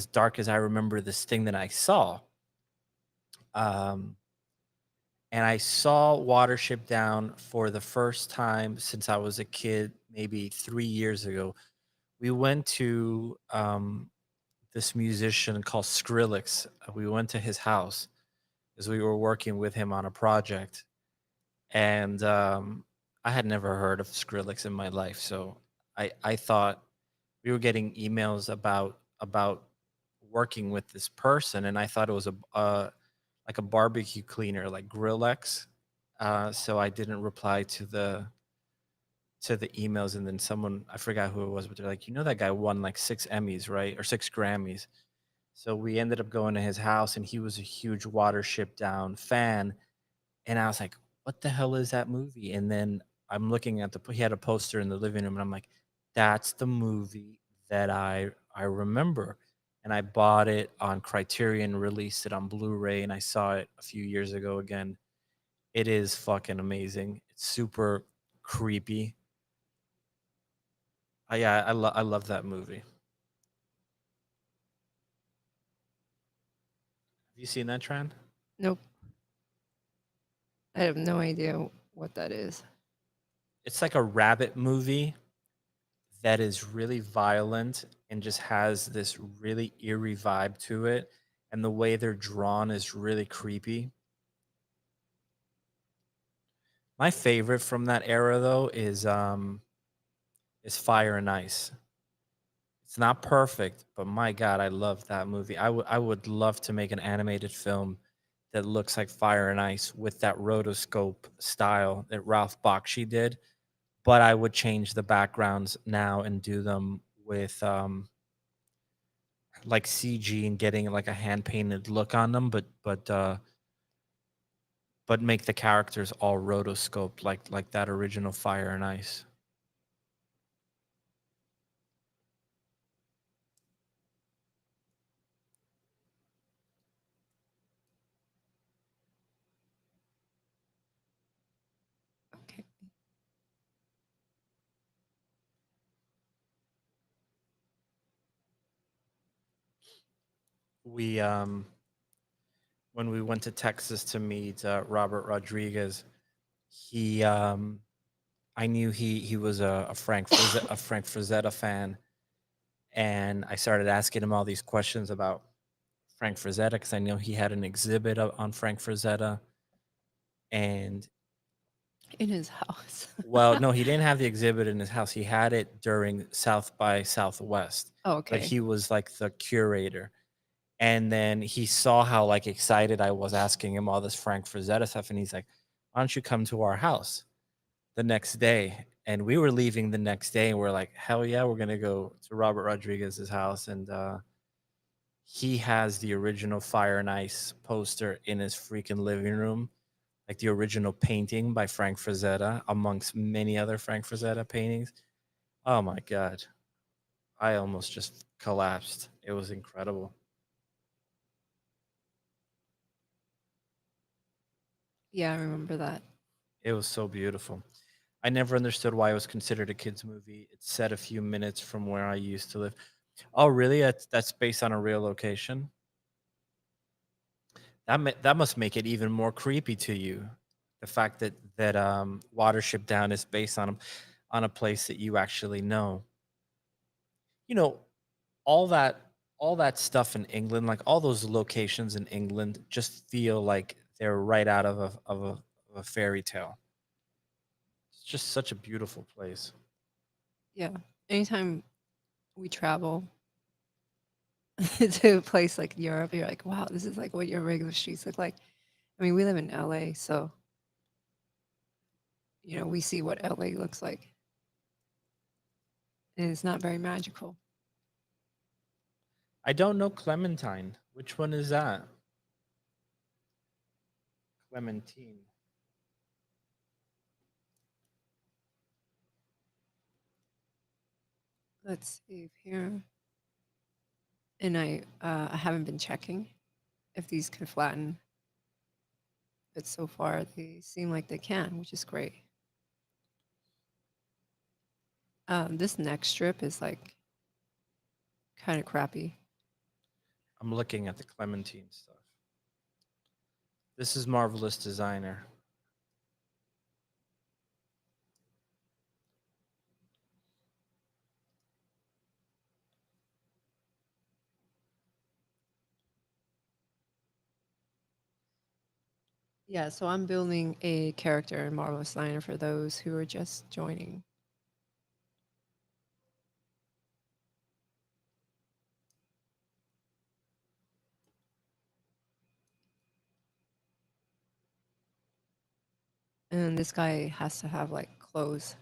dark as I remember this thing that I saw. Um, and I saw Watership Down for the first time since I was a kid, maybe 3 years ago. We went to this musician called Skrillex. We went to his house because we were working with him on a project, and I had never heard of Skrillex in my life, so I thought we were getting emails about working with this person, and I thought it was a like a barbecue cleaner, like Grillex. So I didn't reply to the emails, and then someone, I forgot who it was, but they're like, you know, that guy won like 6 Emmys, right, or 6 Grammys. So we ended up going to his house, and he was a huge Watership Down fan, and I was like, what the hell is that movie? And then I'm looking at he had a poster in the living room, and I'm like, that's the movie that I remember. And I bought it on Criterion, released it on Blu-ray, and I saw it a few years ago again. It is fucking amazing. It's super creepy. Yeah, I love that movie. Have you seen that, Tran? Nope. I have no idea what that is. It's like a rabbit movie that is really violent and just has this really eerie vibe to it, and the way they're drawn is really creepy. My favorite from that era though is Fire and Ice. It's not perfect, but my god, I love that movie. I would love to make an animated film that looks like Fire and Ice with that rotoscope style that Ralph Bakshi did, but I would change the backgrounds now and do them with like CG and getting like a hand painted look on them, but make the characters all rotoscope like that original Fire and Ice. Okay. We when we went to Texas to meet Robert Rodriguez, he I knew he was a a Frank Frazetta fan, and I started asking him all these questions about Frank Frazetta because I know he had an exhibit on Frank Frazetta, and In his house. well, no, he didn't have the exhibit in his house. He had it during South by Southwest. Oh, Like okay. he was like the curator. And then he saw how like excited I was asking him all this Frank Frazetta stuff, and he's like, "Why don't you come to our house the next day?" And we were leaving the next day, and we're like, hell yeah, we're gonna go to Robert Rodriguez's house, and he has the original Fire and Ice poster in his freaking living room, like the original painting by Frank Frazetta, amongst many other Frank Frazetta paintings. Oh my god, I almost just collapsed. It was incredible. Yeah, I remember that. It was so beautiful. I never understood why it was considered a kids movie. It's set a few minutes from where I used to live. Oh, really? That's based on a real location? That must make it even more creepy to you. The fact that Watership Down is based on a place that you actually know. You know, all that all that stuff in England, like all those locations in England, just feel like they're right out of a fairy tale. It's just such a beautiful place. Yeah. Anytime we travel to a place like Europe, you're like, wow, this is like what your regular streets look like. I mean, we live in LA, so we see what LA looks like. And it's not very magical. I don't know Clementine. Which one is that? Clementine. Let's see here. And I haven't been checking if these can flatten, but so far they seem like they can, which is great. This next strip is like kind of crappy. I'm looking at the Clementine stuff. This is Marvelous Designer. Yeah, so I'm building a character in Marvel Designer for those who are just joining. And this guy has to have like clothes.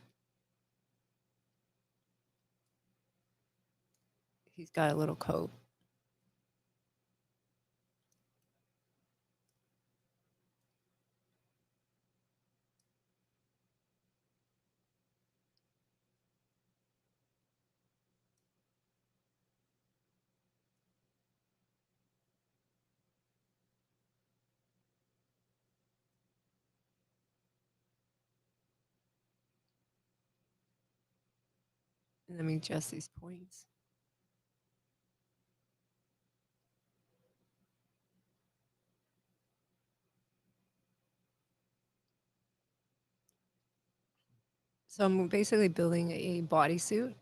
He's got a little coat. And let me adjust these points. So I'm basically building a bodysuit.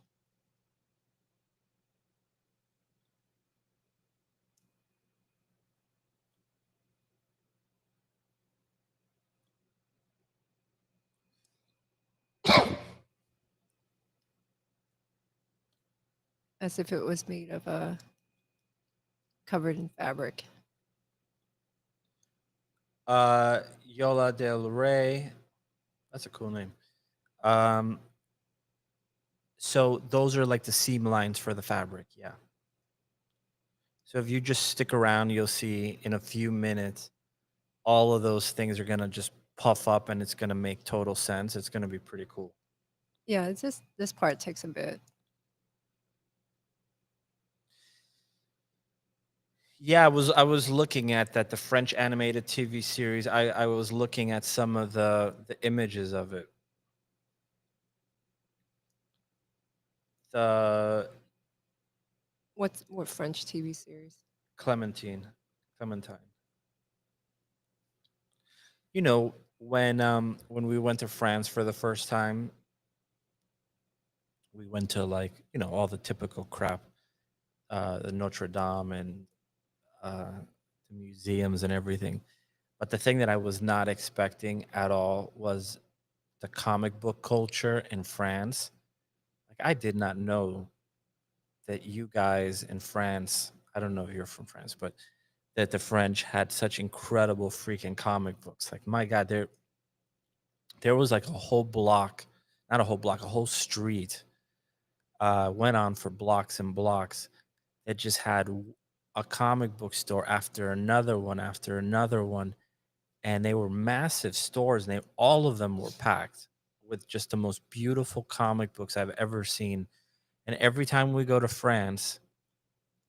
As if it was made of covered in fabric. Yola del Rey. That's a cool name. Um, so those are like the seam lines for the fabric, yeah. So if you just stick around, you'll see in a few minutes, all of those things are gonna just puff up, and it's gonna make total sense. It's gonna be pretty cool. Yeah, it's just this part takes a bit. Yeah, I was looking at that the French animated TV series. I was looking at some of the images of it. The What French TV series? Clementine, Clementine. You know, when we went to France for the first time, we went to like, all the typical crap, the Notre Dame and the museums and everything. But the thing that I was not expecting at all was the comic book culture in France. Like I did not know that you guys in France, I don't know if you're from France, but that the French had such incredible freaking comic books. Like my God, there was like a whole block, not a whole block, a whole street, went on for blocks and blocks. It just had a comic book store after another one, and they were massive stores, and all of them were packed with just the most beautiful comic books I've ever seen. And every time we go to France,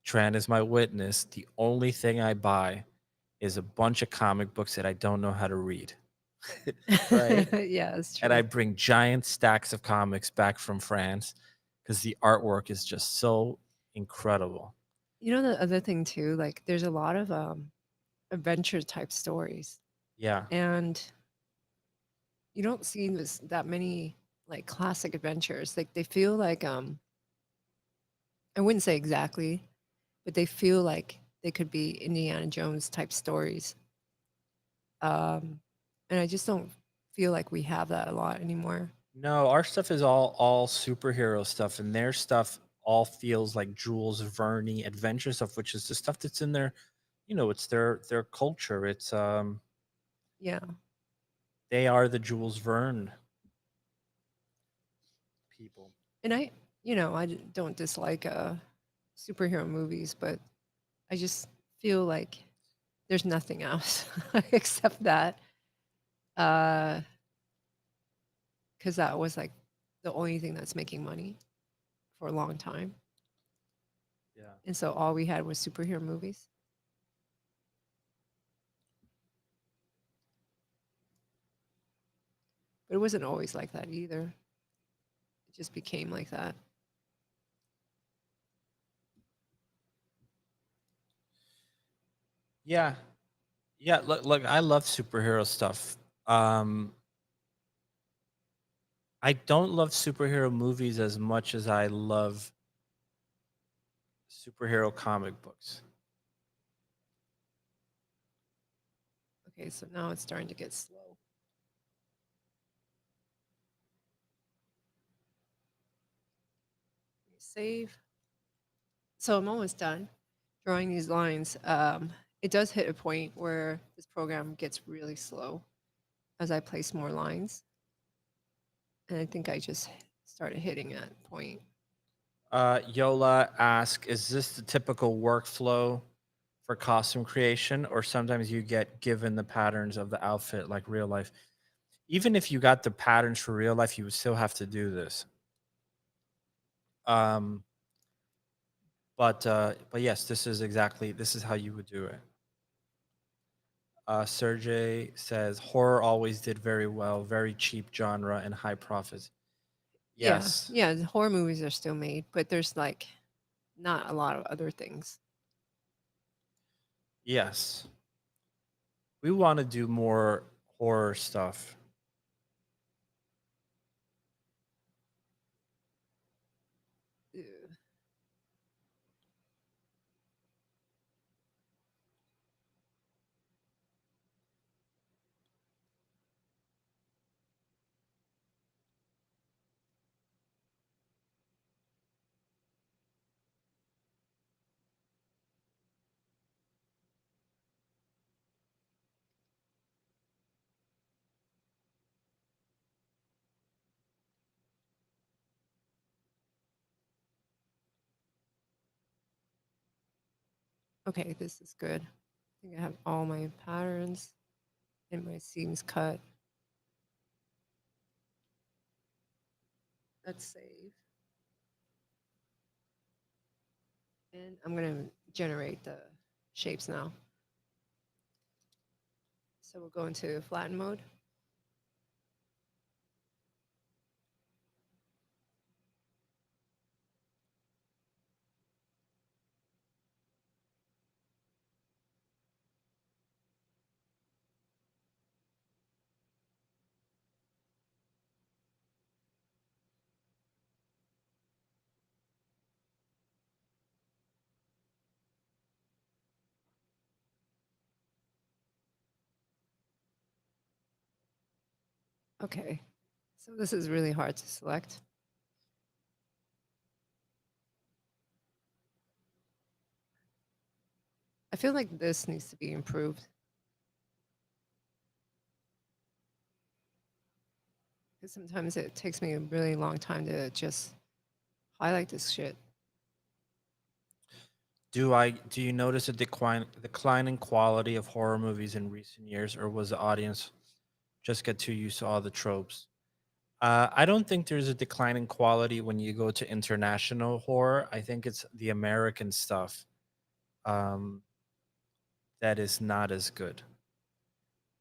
Tran is my witness. The only thing I buy is a bunch of comic books that I don't know how to read. Right? Yeah, it's And I true. bring giant stacks of comics back from France because the artwork is just so incredible. You know, the other thing too, like there's a lot of adventure type stories, Yeah. and you don't see that many like classic adventures. Like they feel like I wouldn't say exactly, but they feel like they could be Indiana Jones type stories. Um, and I just don't feel like we have that a lot anymore. No, our stuff is all superhero stuff, and their stuff all feels like Jules Verne adventure stuff, which is the stuff that's in their, it's their culture. It's Yeah. they are the Jules Verne people. And don't dislike superhero movies, but I just feel like there's nothing else except that. Because that was like the only thing that's making money for a long time. Yeah. And so all we had was superhero movies. But it wasn't always like that either. It just became like that. Yeah. Yeah, look, I love superhero stuff. Um I don't love superhero movies as much as I love superhero comic books. Okay, so now it's starting to get slow. Let me save. So I'm almost done drawing these lines. It does hit a point where this program gets really slow as I place more lines. And I think I just started hitting that point. Yola asks, is this the typical workflow for costume creation, or sometimes you get given the patterns of the outfit like real life? Even if you got the patterns for real life, you would still have to do this. Um, but yes, this is how you would do it. Sergey says horror always did very well, very cheap genre and high profits. Yeah, Yes, yeah, the horror movies are still made, but there's like not a lot of other things. yes. We want to do more horror stuff. Ew. Okay, this is good. I think I have all my patterns and my seams cut. Let's save. And I'm going to generate the shapes now. So we'll go into flatten mode. Okay, so this is really hard to select. I feel like this needs to be improved. because sometimes it takes me a really long time to just highlight this shit. Do you notice a decline in quality of horror movies in recent years, or was the audience just get too used to all the tropes? I don't think there's a decline in quality when you go to international horror. I think it's the American stuff um, that is not as good.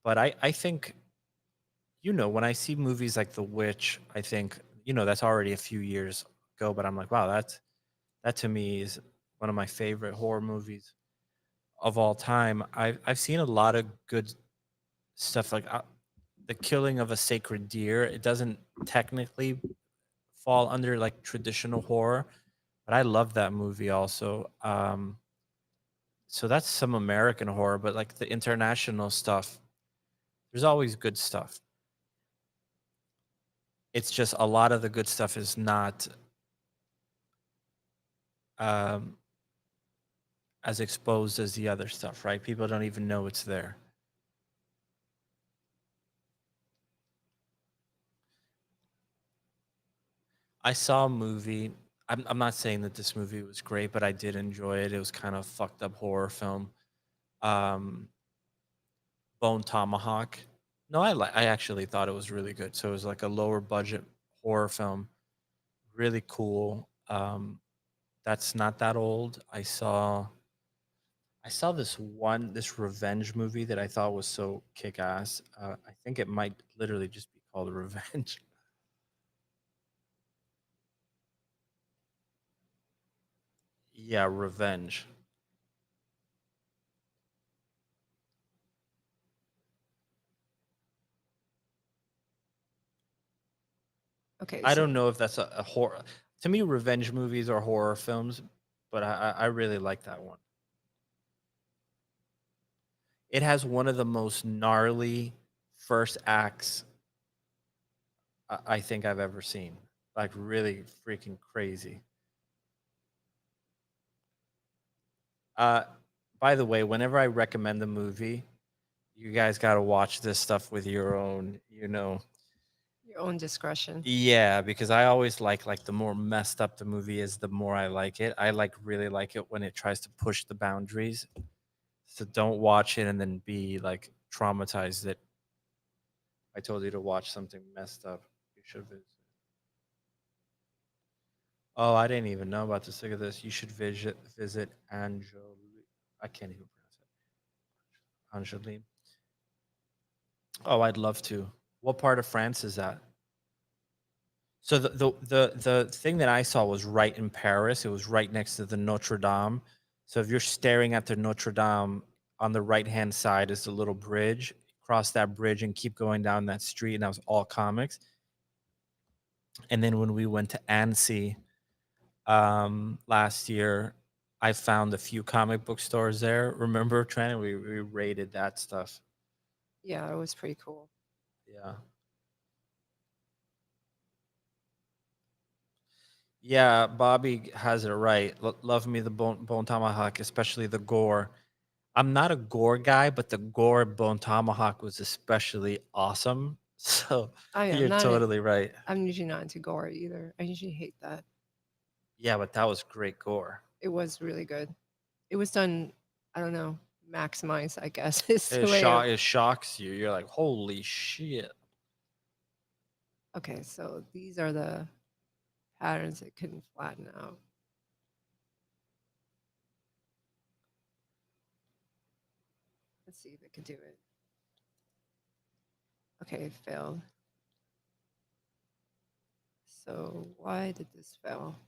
But I think, when I see movies like The Witch, I think, that's already a few years ago, but I'm like, wow, that to me is one of my favorite horror movies of all time. I've seen a lot of good stuff like The Killing of a Sacred Deer. It doesn't technically fall under like traditional horror, but I love that movie also. So that's some American horror, but like the international stuff, there's always good stuff. It's just a lot of the good stuff is not um, as exposed as the other stuff, right? People don't even know it's there. I saw a movie. I'm not saying that this movie was great, but I did enjoy it. It was kind of fucked up horror film. Um, Bone Tomahawk. No, I actually thought it was really good. So it was like a lower budget horror film, really cool. That's not that old. I saw this revenge movie that I thought was so kick ass. I think it might literally just be called Revenge. Yeah, Revenge. Okay, I so don't know if that's a horror. To me, revenge movies are horror films, but I really like that one. It has one of the most gnarly first acts I think I've ever seen. Like really freaking crazy. Uh, by the way, whenever I recommend a movie, you guys got to watch this stuff with your own. your own discretion. Yeah, because I always like the more messed up the movie is, the more I like it. I really like it when it tries to push the boundaries. So don't watch it and then be like traumatized that I told you to watch something messed up. You should visit. Oh, I didn't even know about this. Look at this. You should visit Angel. I can't even pronounce it. Angeline. Oh, I'd love to. What part of France is that? So the thing that I saw was right in Paris. It was right next to the Notre Dame. So if you're staring at the Notre Dame, on the right hand side is the little bridge. Cross that bridge and keep going down that street, and that was all comics. And then when we went to Annecy last year, I found a few comic book stores there. Remember, Trent? We raided that stuff. Yeah, it was pretty cool. Yeah. Yeah, Bobby has it right. Love me the bone tomahawk, especially the gore. I'm not a gore guy, but the gore in Bone Tomahawk was especially awesome. So I'm you're not. totally right. I'm usually not into gore either. I usually hate that. Yeah, but that was great gore. It was really good. It was done. I don't know. Maximize, I guess, is the It way. it shocks you. You're like, holy shit. Okay, so these are the patterns it couldn't flatten out. Let's see if it could do it. Okay, it failed. So why did this fail?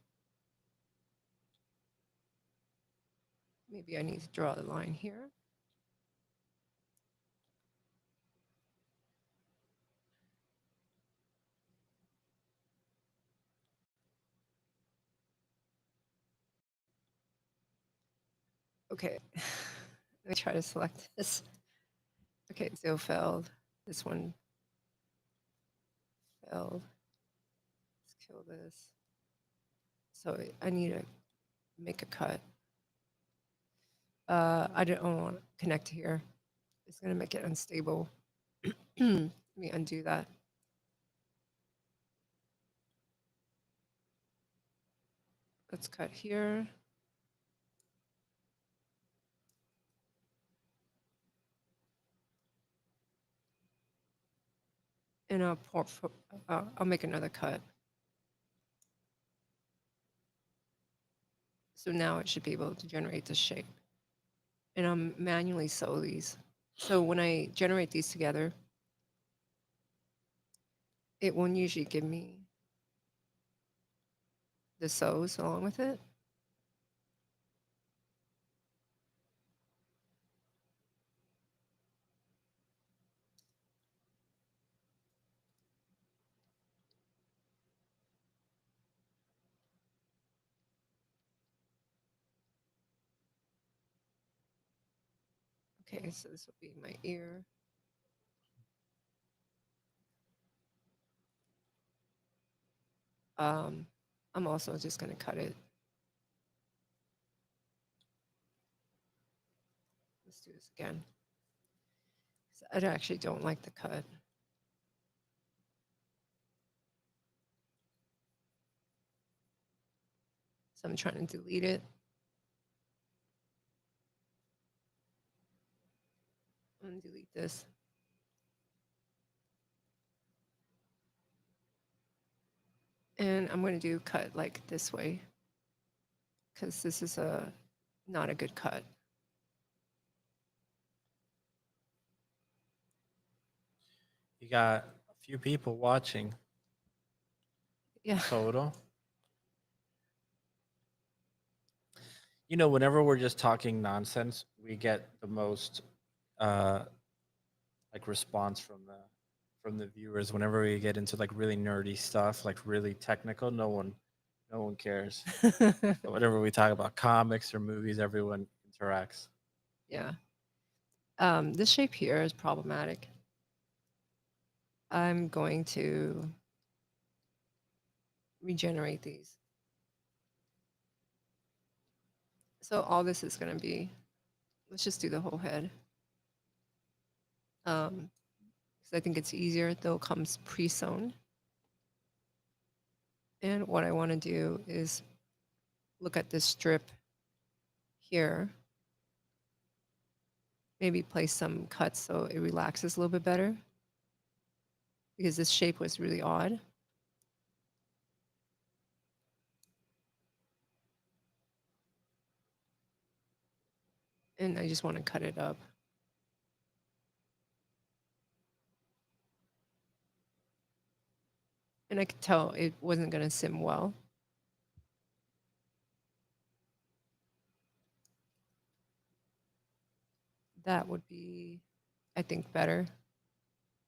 Maybe I need to draw the line here. Okay, let me try to select this. Okay, so failed. This one failed. Let's kill this. So I need to make a cut. I don't want to connect here. It's going to make it unstable. Let me undo that. Let's cut here. And I'll make another cut. So now it should be able to generate the shape. And I'm manually sew these. So when I generate these together, it won't usually give me the sews along with it. Okay, so this will be my ear. I'm also just going to cut it. Let's do this again. I actually don't like the cut. So I'm trying to delete it. I'm going to delete this. And I'm going to do cut like this way because this is not a good cut. You got a few people watching Yeah. total. You know, whenever we're just talking nonsense, we get the most like response from the viewers. Whenever we get into like really nerdy stuff, like really technical, no one cares. But whenever we talk about comics or movies, everyone interacts. Yeah. This shape here is problematic. I'm going to regenerate these. So all this is going to be, let's just do the whole head. Because I think it's easier, though it comes pre-sewn. And what I want to do is look at this strip here. Maybe place some cuts so it relaxes a little bit better. Because this shape was really odd. And I just want to cut it up. And I could tell it wasn't going to sim well. That would be, I think, better.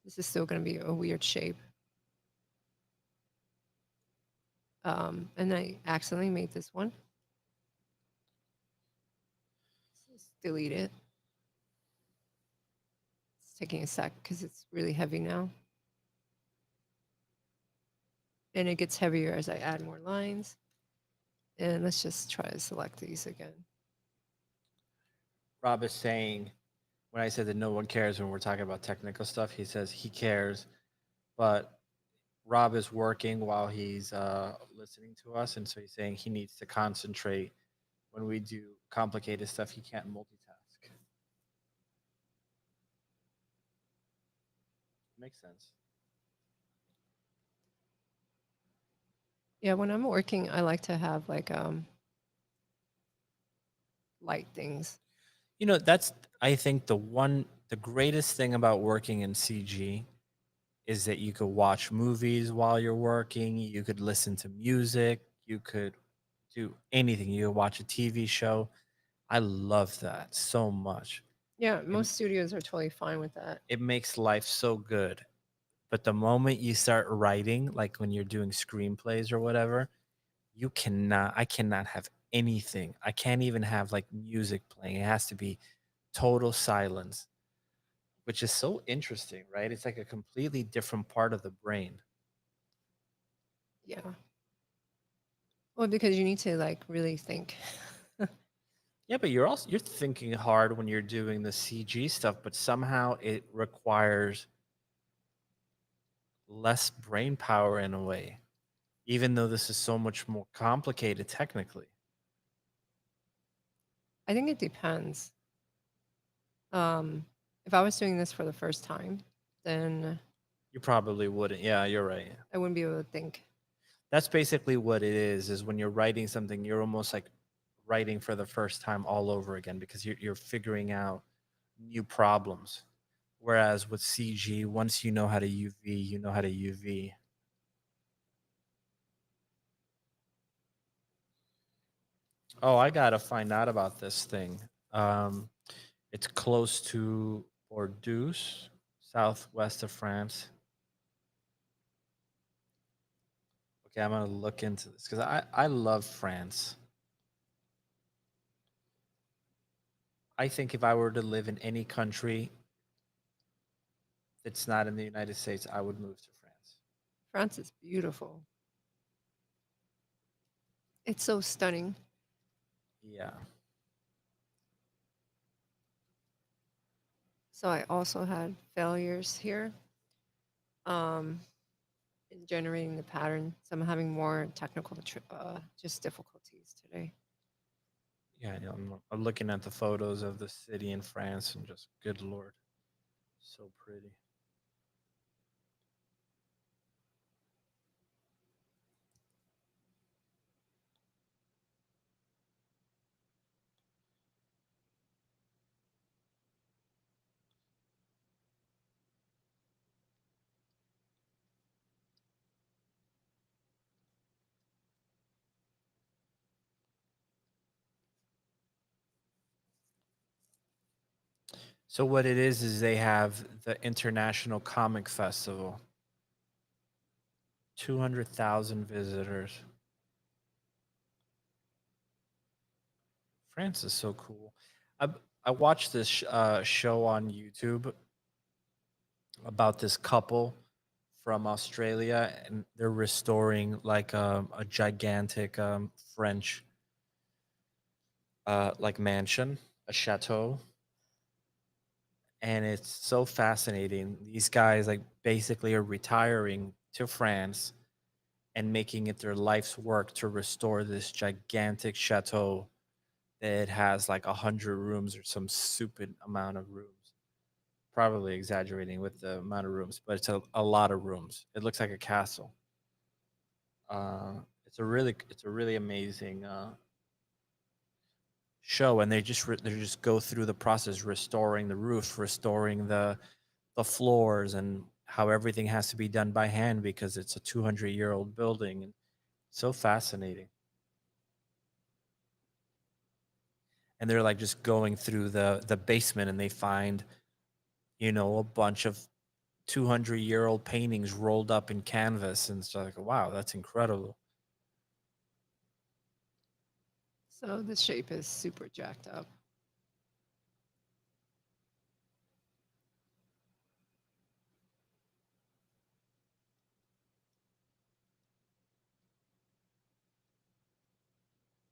This is still going to be a weird shape. And I accidentally made this one. Let's delete it. It's taking a sec because it's really heavy now. And it gets heavier as I add more lines. And let's just try to select these again. Rob is saying, when I said that no one cares when we're talking about technical stuff, he says he cares, but Rob is working while he's listening to us, and so he's saying he needs to concentrate when we do complicated stuff. He can't multitask. Makes sense. Yeah, when I'm working, I like to have like light things. You know, that's I think the greatest thing about working in CG is that you could watch movies while you're working, you could listen to music, you could do anything. You could watch a TV show. I love that so much. Yeah, It, most studios are totally fine with that. it makes life so good. But the moment you start writing, like when you're doing screenplays or whatever, I cannot have anything. I can't even have like music playing. It has to be total silence, which is so interesting, right? It's like a completely different part of the brain. Yeah. Well, because you need to like really think. Yeah, but you're thinking hard when you're doing the CG stuff, but somehow it requires less brain power in a way. even though this is so much more complicated technically. I think it depends. If I was doing this for the first time, then You probably wouldn't. Yeah, you're right. I wouldn't be able to think. That's basically what it is when you're writing something, you're almost like writing for the first time all over again because you're figuring out new problems. Whereas with CG, once you know how to UV, you know how to UV. Oh, I gotta find out about this thing. Um, it's close to Bordeaux, southwest of France. Okay, I'm gonna look into this because I love France. I think if I were to live in any country that's not in the United States, I would move to France. France is beautiful. It's so stunning. Yeah. So I also had failures here in generating the pattern. So I'm having more technical, just difficulties today. Yeah, I'm looking at the photos of the city in France and just, good lord, so pretty. So what it is they have the International Comic Festival. 200,000 visitors. France is so cool. I I watched this show on YouTube about this couple from Australia, and they're restoring like a gigantic French like mansion, a chateau, and it's so fascinating. These guys like basically are retiring to France and making it their life's work to restore this gigantic chateau that has like 100 rooms or some stupid amount of rooms. Probably exaggerating with the amount of rooms, but it's a lot of rooms. It looks like a castle. It's a really amazing show, and they just go through the process, restoring the roof, restoring the floors, and how everything has to be done by hand because it's a 200-year-old building. And so fascinating. And they're like just going through the basement, and they find a bunch of 200-year-old paintings rolled up in canvas, and it's like, wow, that's incredible. So the shape is super jacked up.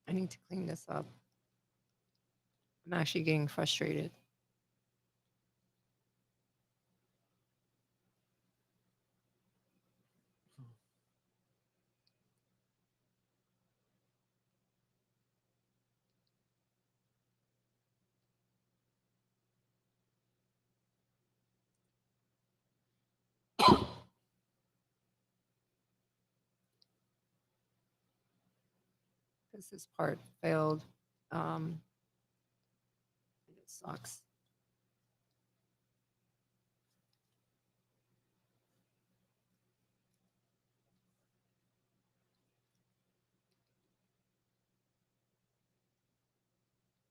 I need to clean this up. I'm actually getting frustrated. Because this part failed. Um, and it sucks.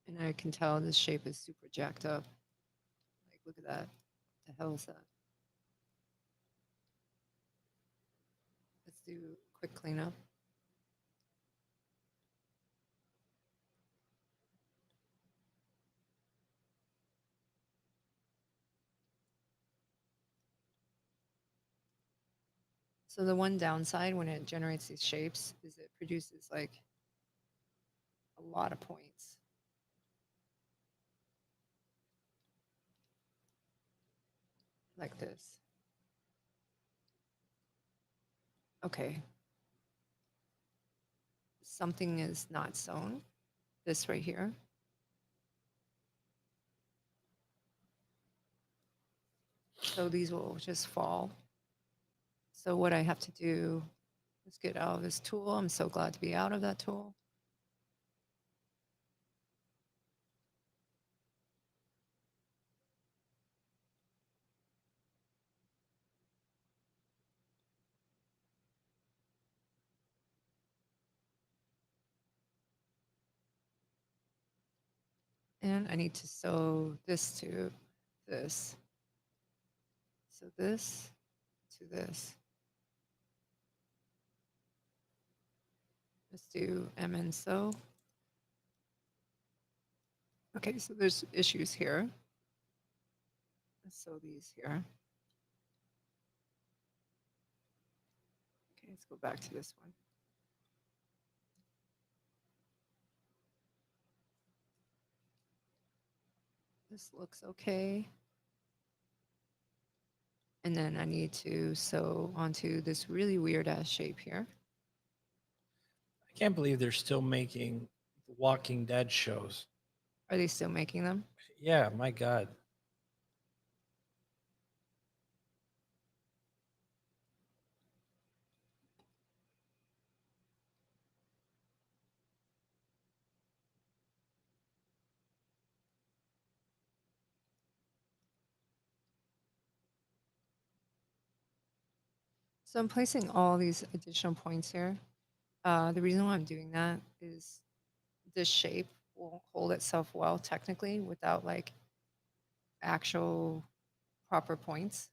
And I can tell this shape is super jacked up. Like, look at that. What the hell is that? Let's do a quick cleanup. So the one downside when it generates these shapes is it produces like a lot of points. Like this. Okay. something is not sewn, this right here. So these will just fall. So what I have to do is get out of this tool. I'm so glad to be out of that tool. And I need to sew this to this. So this to this. Let's do MN sew. Okay, so there's issues here. Let's sew these here. Okay, let's go back to this one. This looks okay. And then I need to sew onto this really weird ass shape here. I can't believe they're still making Walking Dead shows. Are they still making them? Yeah, my God. So I'm placing all these additional points here. The reason why I'm doing that is this shape will hold itself well technically without like actual proper points.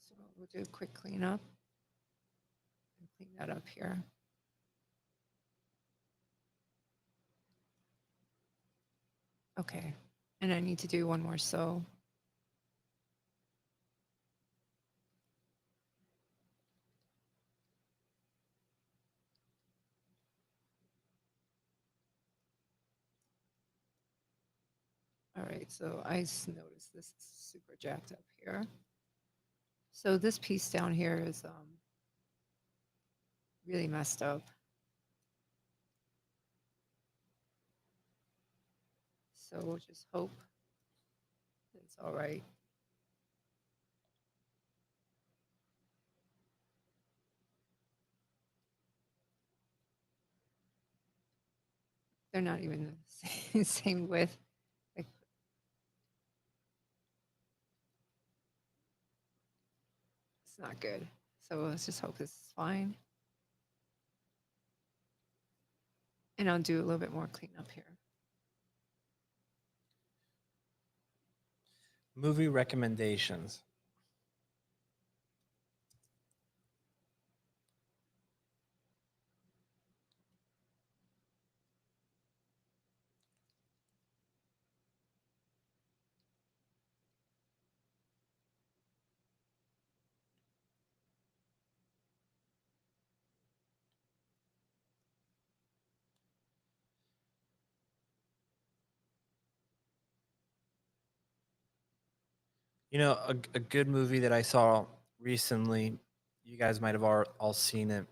So we'll do a quick cleanup and clean that up here. Okay, and I need to do one more sew. All right, so I noticed this is super jacked up here. So this piece down here is really messed up. So we'll just hope that it's all right. They're not even the same width. Like, it's not good. So let's just hope this is fine. And I'll do a little bit more cleanup here. Movie recommendations. You know, a good movie that I saw recently, you guys might have all seen it.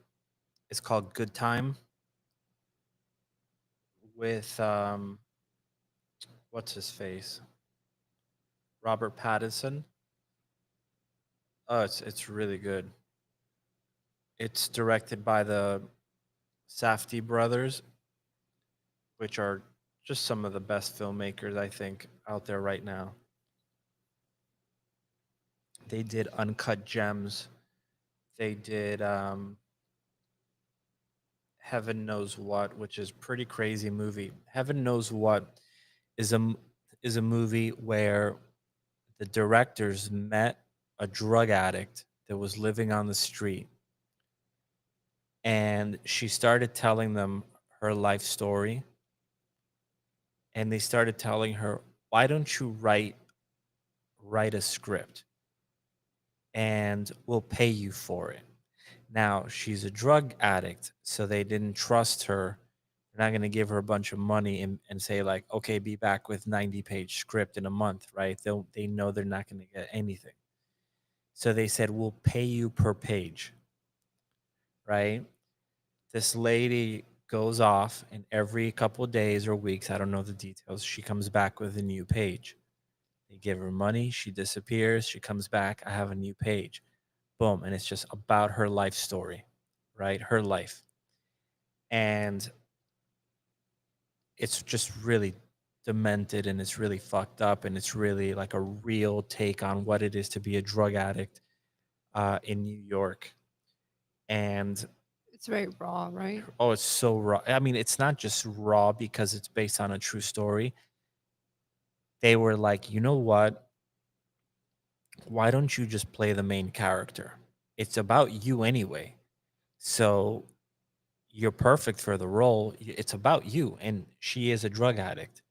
It's called Good Time with what's his face? Robert Pattinson. Oh, it's really good. It's directed by the Safdie brothers, which are just some of the best filmmakers I think out there right now. They did Uncut Gems. They did Heaven Knows What, which is pretty crazy movie. Heaven Knows What is a movie where the directors met a drug addict that was living on the street, and she started telling them her life story, and they started telling her, "Why don't you write a script and we'll pay you for it?" Now, she's a drug addict, so they didn't trust her. They're not going to give her a bunch of money and say like, "Okay, be back with 90-page script in a month," right? They know they're not going to get anything. So they said, "We'll pay you per page." Right? This lady goes off, and every couple of days or weeks, I don't know the details, she comes back with a new page. They give her money, she disappears, she comes back, I have a new page. Boom, and it's just about her life story, right? Her life. And it's just really demented, and it's really fucked up, and it's really like a real take on what it is to be a drug addict in New York. And It's very raw, right? oh, it's so raw. I mean, it's not just raw because it's based on a true story. They were like, you know what? Why don't you just play the main character? It's about you anyway. So you're perfect for the role. It's about you. And she is a drug addict.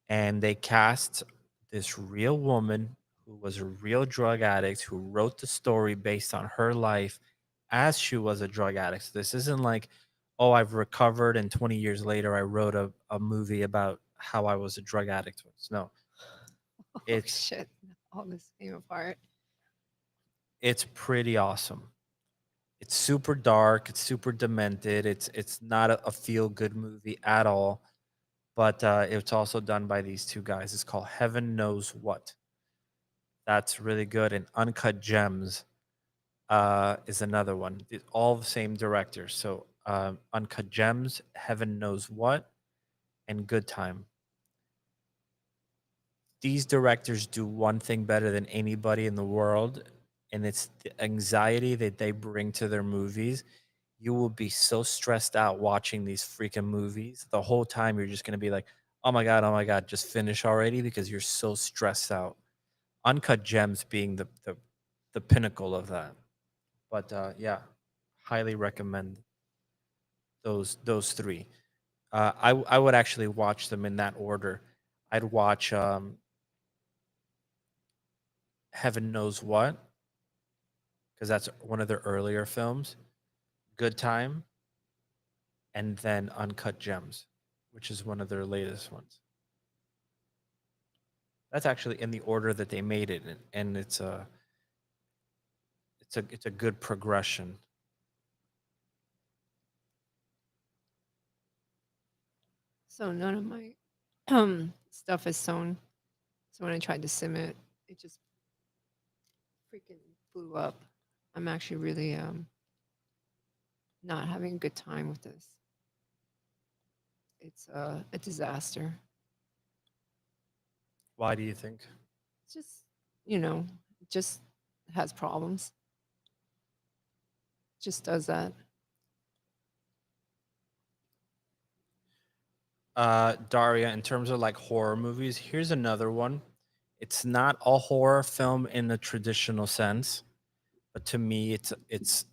And they cast this real woman who was a real drug addict who wrote the story based on her life as she was a drug addict. So this isn't like, oh, I've recovered and 20 years later I wrote a movie about how I was a drug addict. No, Oh it's shit! All this came apart. it's pretty awesome. It's super dark, it's super demented. It's not a feel good movie at all, but it's also done by these two guys. It's called Heaven Knows What. That's really good. And Uncut Gems is another one. All the same directors. So Uncut Gems, Heaven Knows What, and Good Time. These directors do one thing better than anybody in the world, and it's the anxiety that they bring to their movies. You will be so stressed out watching these freaking movies. The whole time you're just going to be like, oh my God, just finish already because you're so stressed out. Uncut Gems being the pinnacle of that. But yeah, highly recommend those three. I would actually watch them in that order. I'd watch Heaven Knows What, because that's one of their earlier films. Good Time, and then Uncut Gems, which is one of their latest ones. That's actually in the order that they made it, and it's a good progression. So none of my stuff is sewn. So when I tried to sim it, it just freaking blew up. I'm actually really not having a good time with this. It's a disaster. Why do you think? It's just, you know, it just has problems. Just does that. Daria, in terms of like horror movies, here's another one. It's not a horror film in the traditional sense, but to me, it's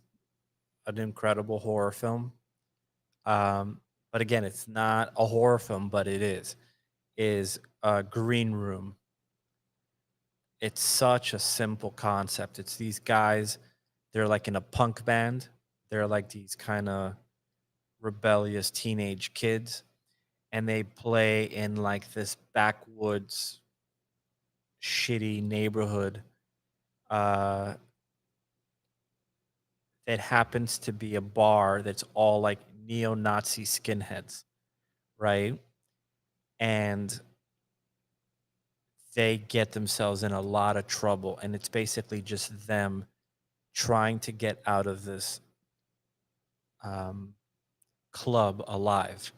an incredible horror film. But again, it's not a horror film, but it is Green Room. It's such a simple concept. It's these guys, they're like in a punk band. They're like these kind of rebellious teenage kids, and they play in like this backwoods shitty neighborhood uh that happens to be a bar that's all like neo-Nazi skinheads, right? And they get themselves in a lot of trouble, and it's basically just them trying to get out of this um, club alive.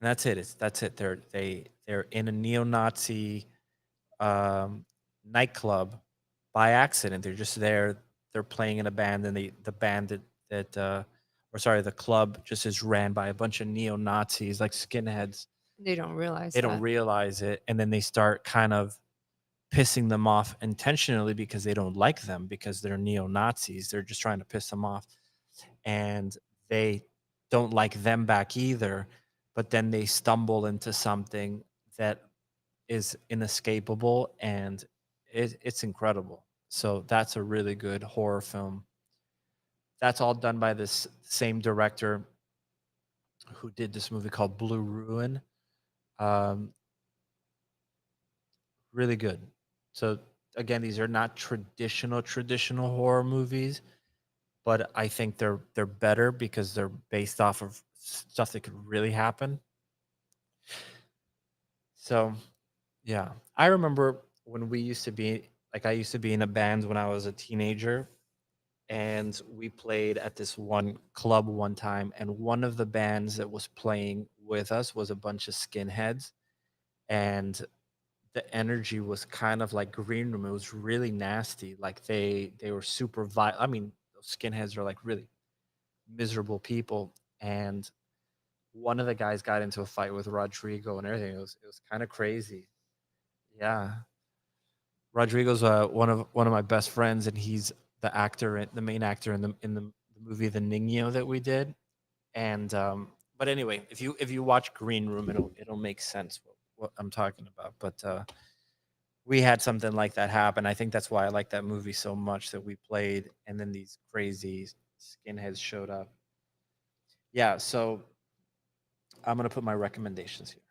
And that's it. That's it. They're in a neo-Nazi um, nightclub by accident. They're just there. They're playing in a band, and the band the club just is ran by a bunch of neo Nazis, like skinheads. They don't realize They don't that. realize it, and then they start kind of pissing them off intentionally because they don't like them, because they're neo-Nazis. They're just trying to piss them off, and they don't like them back either. But then they stumble into something that is inescapable, and it's incredible. So that's a really good horror film. That's all done by this same director who did this movie called Blue Ruin. Um, really good. So again, these are not traditional horror movies, but I think they're better because they're based off of stuff that could really happen. So yeah, I remember when we used to be like I used to be in a band when I was a teenager, and we played at this one club one time, and one of the bands that was playing with us was a bunch of skinheads, and the energy was kind of like Green Room. It was really nasty. Like they were super violent. I mean, those skinheads are like really miserable people. And one of the guys got into a fight with Rodrigo and everything. It was kind of crazy. Yeah, Rodrigo's one of my best friends, and he's the main actor in the movie The Nino that we did. And but anyway, if you watch Green Room, it'll make sense what I'm talking about. But we had something like that happen. I think that's why I like that movie so much, that we played and then these crazy skinheads showed up. Yeah, so I'm gonna put my recommendations here.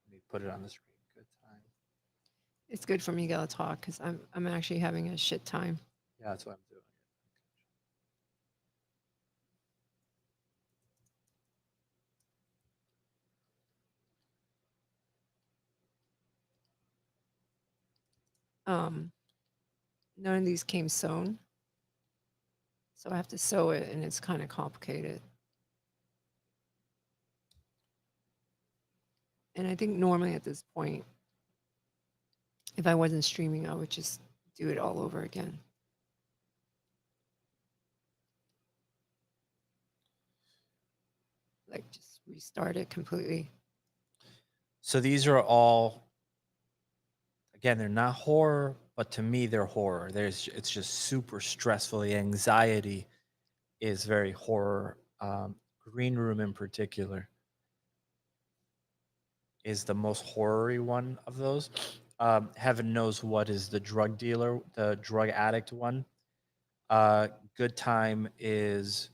Let me put it on the screen. Good time. It's good for Miguel to talk because I'm actually having a shit time. Yeah, that's what I'm doing. None of these came sewn, so I have to sew it, and it's kind of complicated. And I think normally at this point, if I wasn't streaming, I would just do it all over again. Like just restart it completely. So these are all, again, they're not horror, but to me they're horror. It's just super stressful. The anxiety is very horror. Green Room in particular is the most horror-y one of those. Heaven Knows What is the drug dealer, the drug addict one. Good Time is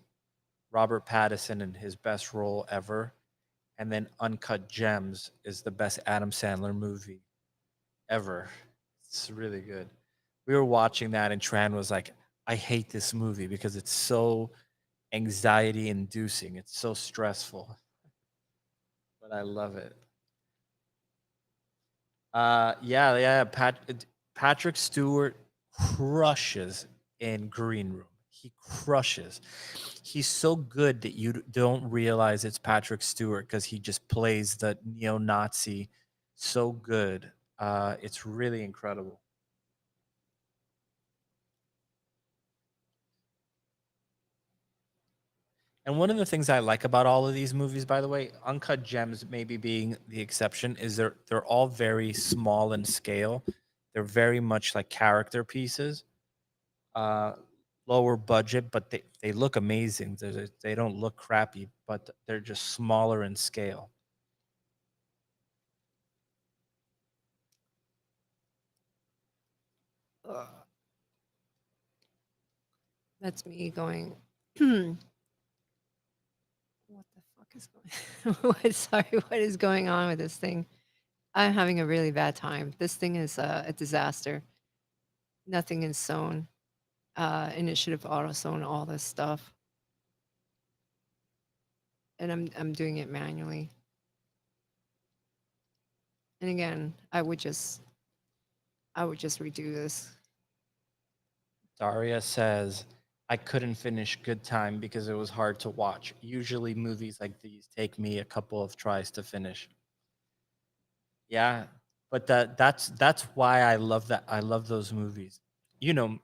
Robert Pattinson in his best role ever. And then Uncut Gems is the best Adam Sandler movie ever. It's really good. We were watching that, and Tran was like, I hate this movie because it's so anxiety inducing. It's so stressful. But I love it. Yeah. Patrick Stewart crushes in Green Room. He crushes. He's so good that you don't realize it's Patrick Stewart because he just plays the neo-Nazi so good. It's really incredible. And one of the things I like about all of these movies, by the way, Uncut Gems maybe being the exception, is they're all very small in scale. They're very much like character pieces, uh, lower budget, but they look amazing. They don't look crappy, but they're just smaller in scale. Ugh. That's me going, what the fuck is going sorry, what is going on with this thing? I'm having a really bad time. This thing is a disaster. Nothing is sewn. Initiative auto sewn all this stuff. And I'm doing it manually. And again, I would just redo this. Daria says, I couldn't finish Good Time because it was hard to watch. Usually movies like these take me a couple of tries to finish. Yeah, but that's why I love that. I love those movies. You know,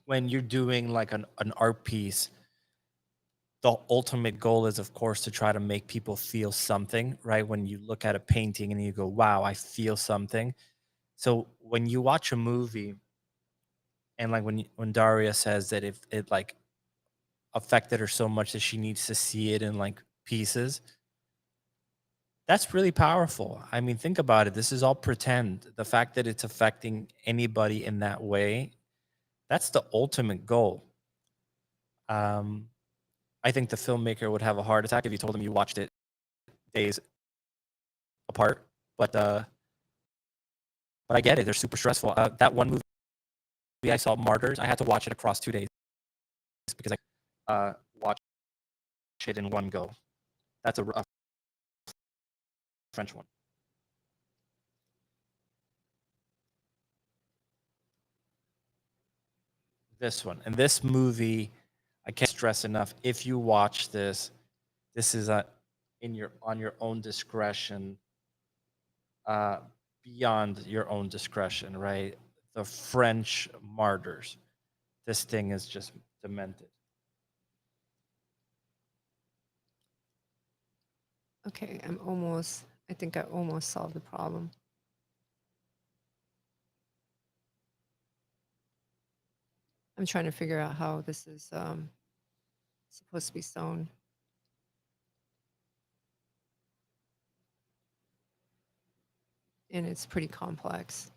when you're doing like an art piece, the ultimate goal is, of course, to try to make people feel something, right? When you look at a painting and you go, wow, I feel something. So when you watch a movie, and like when Daria says that if it like affected her so much that she needs to see it in like pieces, that's really powerful. I mean, think about it. This is all pretend. The fact that it's affecting anybody in that way, that's the ultimate goal. Um, I think the filmmaker would have a heart attack if you told him you watched it days apart. But I get it. They're super stressful. That one movie I saw, Martyrs, I had to watch it across 2 days because I watched it in one go. That's a French one. This one. And this movie, I can't stress enough. If you watch this, this is on your own discretion, uh, beyond your own discretion, right? The French Martyrs. This thing is just demented. Okay, I think I almost solved the problem. I'm trying to figure out how this is supposed to be sewn. And it's pretty complex.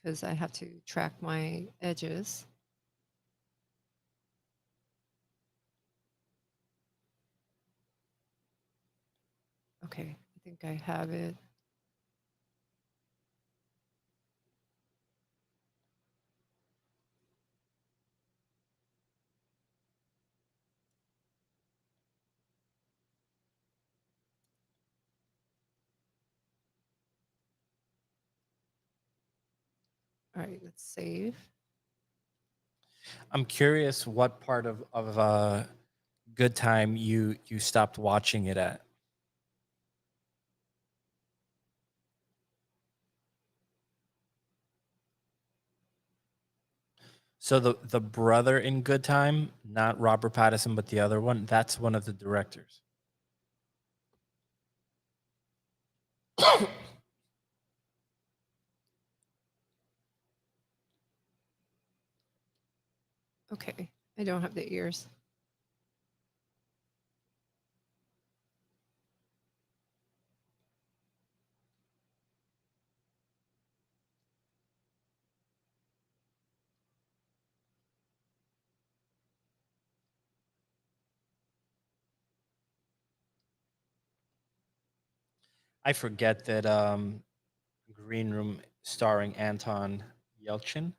Because I have to track my edges. Okay, I think I have it. All right, let's save. I'm curious what part of Good Time you stopped watching it at. So the brother in Good Time, not Robert Pattinson, but the other one, that's one of the directors. Okay, I don't have the ears. I forget that Green Room starring Anton Yelchin.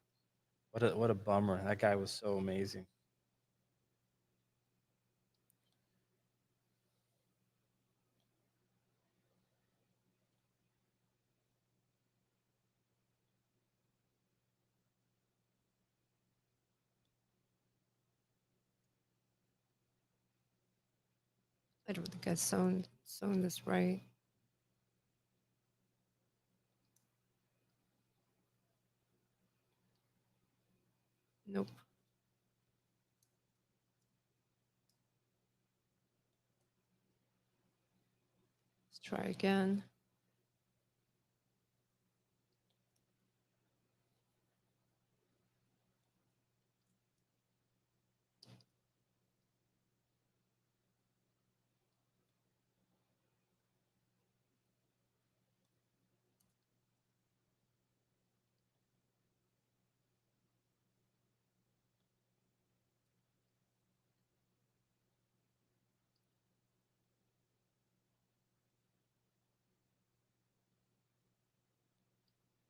What a bummer. That guy was so amazing. I don't think I sewn this right. Nope. Let's try again.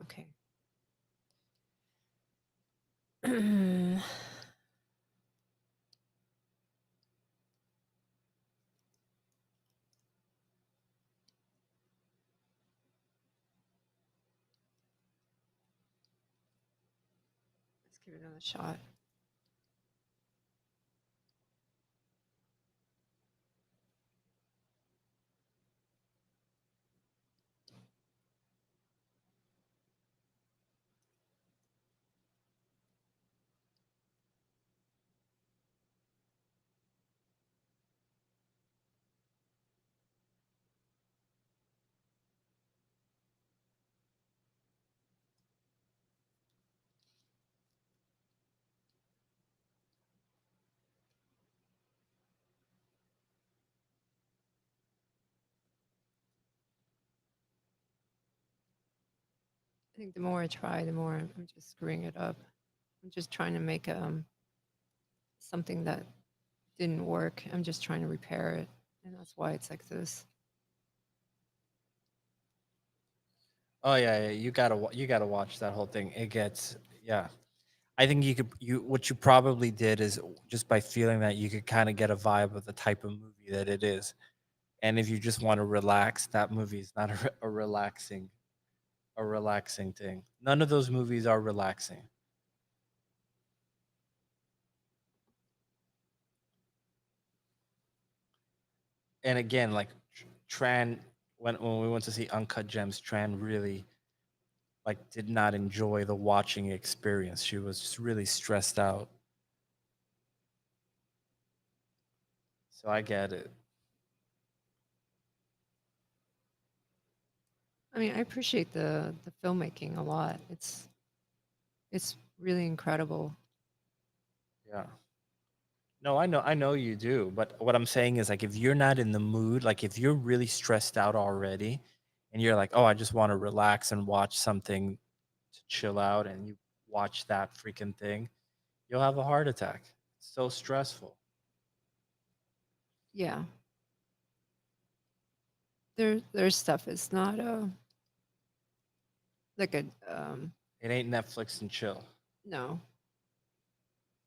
Okay. Let's give it another shot. I think the more I try, the more I'm just screwing it up. I'm just trying to make something that didn't work. I'm just trying to repair it, and that's why it's like this. Oh yeah, you gotta watch that whole thing. It gets yeah. I think you what you probably did is just by feeling that you could kind of get a vibe of the type of movie that it is. And if you just want to relax, that movie is not a relaxing thing. None of those movies are relaxing. And again, like Tran, when we went to see Uncut Gems, Tran really like did not enjoy the watching experience. She was just really stressed out. So I get it. I mean, I appreciate the filmmaking a lot. It's really incredible. Yeah. No, I know you do. But what I'm saying is like if you're not in the mood, like if you're really stressed out already and you're like, "Oh, I just want to relax and watch something to chill out," and you watch that freaking thing, you'll have a heart attack. It's so stressful. Yeah, there's stuff. It's not like a It ain't Netflix and chill. no.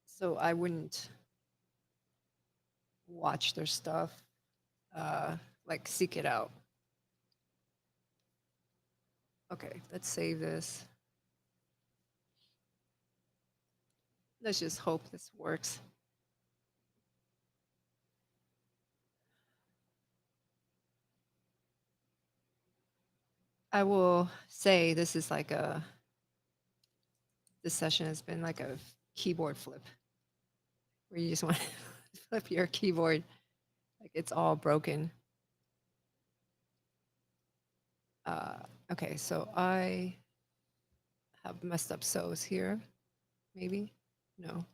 So I wouldn't watch their stuff. Like seek it out. Okay, let's save this. Let's just hope this works. I will say this is like this session has been like a keyboard flip where you just want to flip your keyboard like it's all broken. Uh, okay, so I have messed up so's here, maybe? No.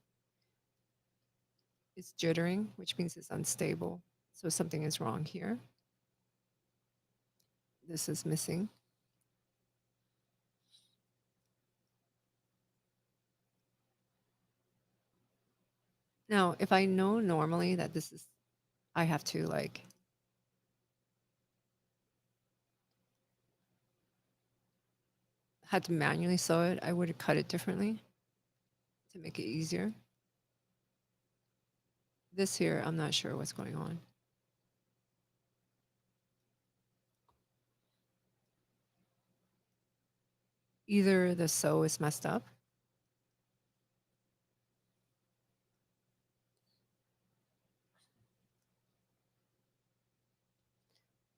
It's jittering, which means it's unstable. So something is wrong here. This is missing. Now, if I know normally that this is, I have to like, had to manually sew it, I would have cut it differently to make it easier. This here, I'm not sure what's going on. Either the sew is messed up.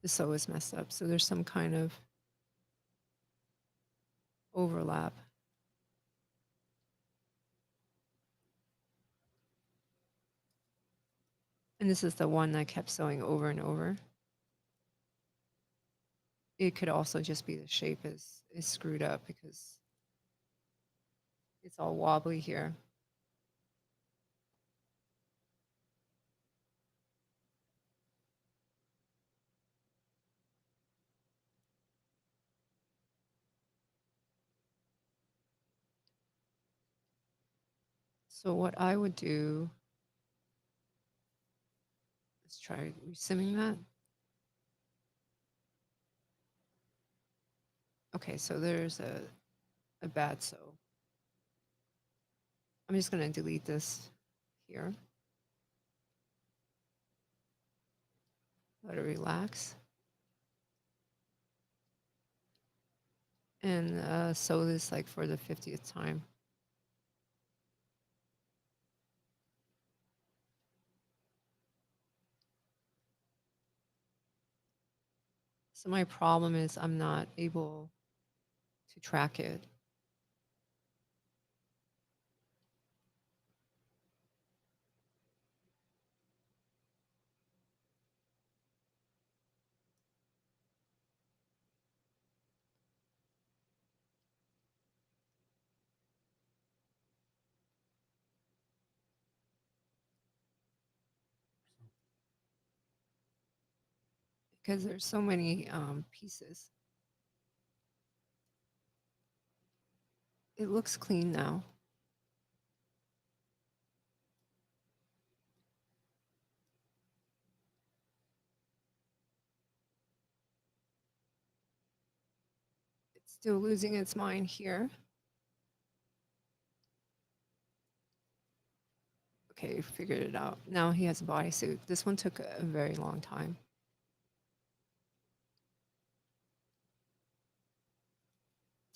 The sew is messed up. So there's some kind of overlap. And this is the one I kept sewing over and over. It could also just be the shape is screwed up because it's all wobbly here. So what I would do, let's try resimming that. Okay, so there's a bad sew. I'm just gonna delete this here. Let it relax. And sew this like for the 50th time. So my problem is I'm not able to track it. Because there's so many pieces. It looks clean now. It's still losing its mind here. Okay, figured it out. Now he has a bodysuit. This one took a very long time.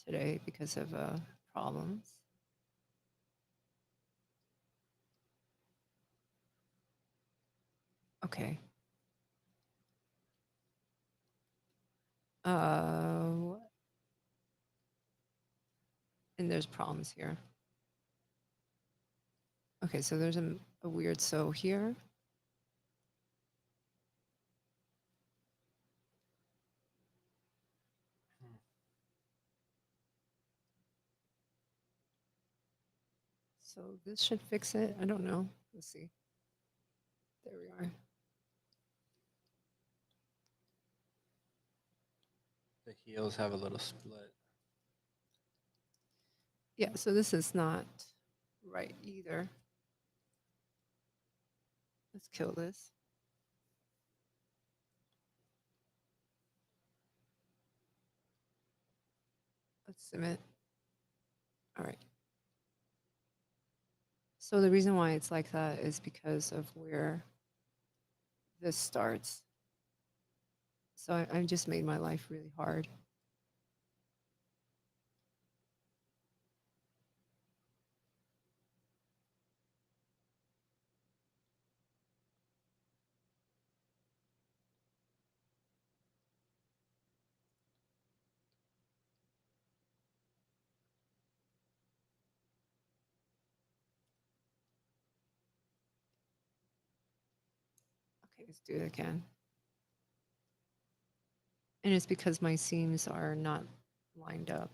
Today because of problems. Okay. What? And there's problems here. Okay, so there's a weird sew here. So this should fix it. I don't know. Let's see. There we are. The heels have a little split. Yeah, so this is not right either. Let's kill this. Let's submit. All right. So the reason why it's like that is because of where this starts. So I've just made my life really hard. Okay, let's do it again. And it's because my seams are not lined up.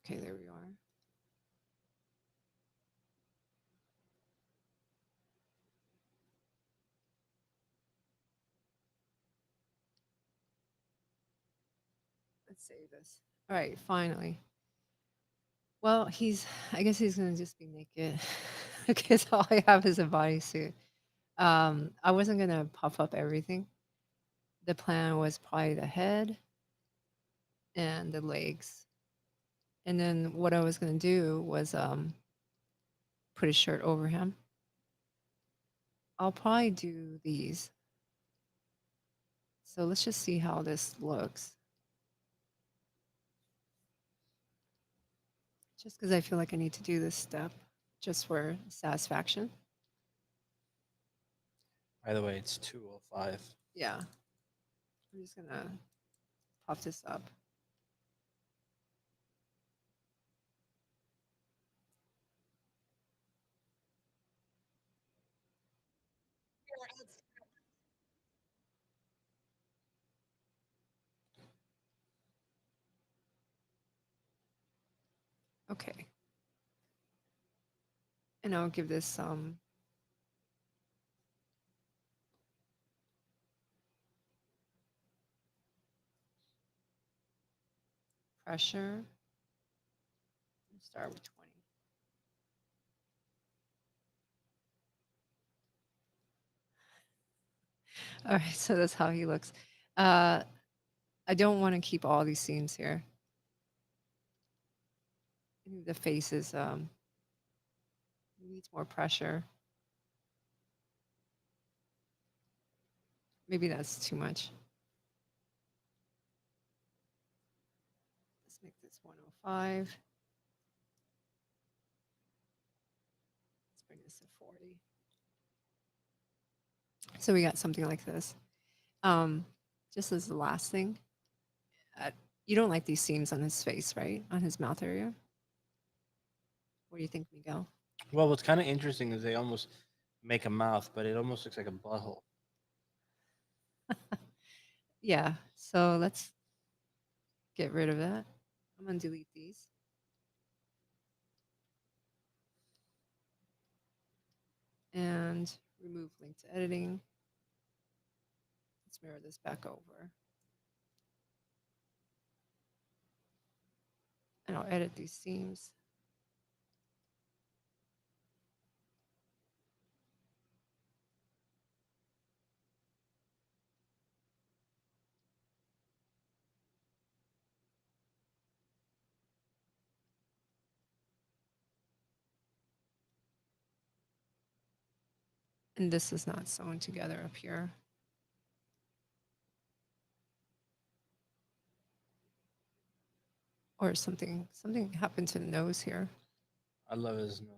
Okay, there we are. Let's save this. All right, finally. Well, I guess he's gonna just be naked because all I have is a bodysuit. I wasn't gonna puff up everything. The plan was probably the head and the legs. And then what I was gonna do was put a shirt over him. I'll probably do these. So let's just see how this looks. Just because I feel like I need to do this step just for satisfaction. By the way, it's 2:05. Yeah. I'm just gonna puff this up. Okay. And I'll give this some pressure. Let's start with 20. All right, so that's how he looks. I don't want to keep all these seams here. I think the face is needs more pressure. Maybe that's too much. Let's make this 105. Let's bring this to 40. So we got something like this. Just as the last thing, you don't like these seams on his face, right? On his mouth area. What do you think, Miguel? Well, what's kind of interesting is they almost make a mouth, but it almost looks like a butthole. Yeah. So let's get rid of that. I'm gonna delete these. And remove link to editing. mirror this back over. And I'll edit these seams. And this is not sewn together up here. Or something happened to the nose here. I love his nose.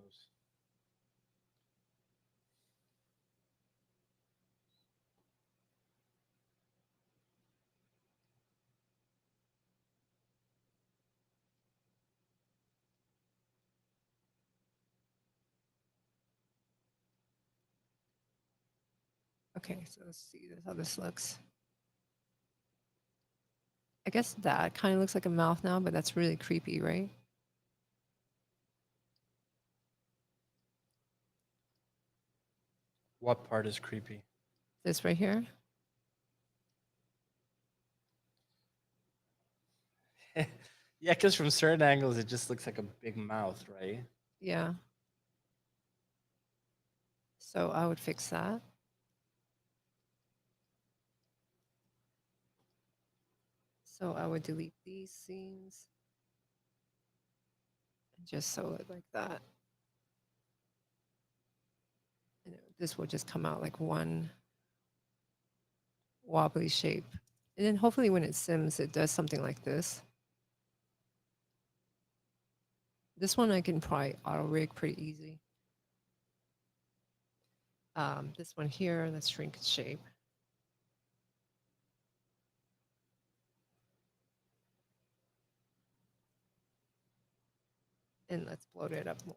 Okay, so let's see how this looks. I guess that kind of looks like a mouth now, but that's really creepy, right? What part is creepy? This right here. Yeah, because from certain angles, it just looks like a big mouth, right? Yeah. So I would fix that. So I would delete these seams and just sew it like that. And this will just come out like one wobbly shape. And then hopefully when it sims, it does something like this. This one I can probably auto rig pretty easy. This one here, let's shrink its shape. And let's bloat it up more.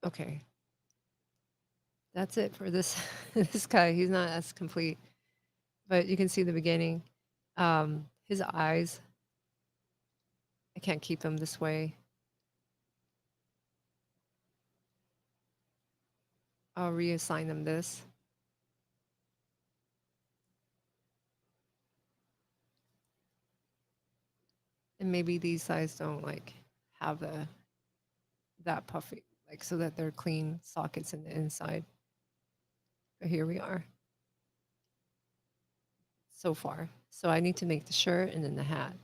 Okay. That's it for this this guy. He's not as complete, but you can see the beginning. His eyes, I can't keep them this way. I'll reassign them this. And maybe these sides don't like have that puffy, like so that they're clean sockets in the inside. But here we are. So far. So I need to make the shirt and then the hat.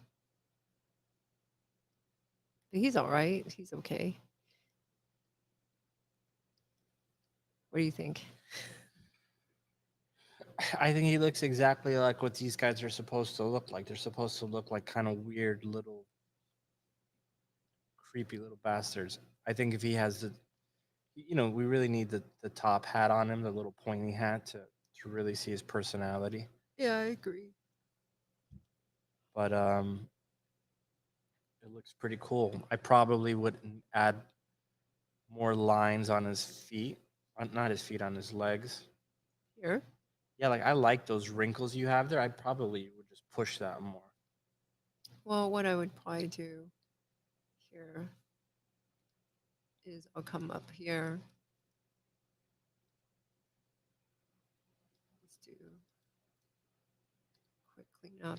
But he's all right. He's okay. What do you think? I think he looks exactly like what these guys are supposed to look like. They're supposed to look like kind of weird little, creepy little bastards. I think if he has the, we really need the top hat on him, the little pointy hat to really see his personality. Yeah, I agree. But it looks pretty cool. I probably would add more lines on his feet, not his feet, on his legs. Here. Yeah, like I like those wrinkles you have there. I probably would just push that more. Well, what I would probably do here is I'll come up here. Let's do quick cleanup.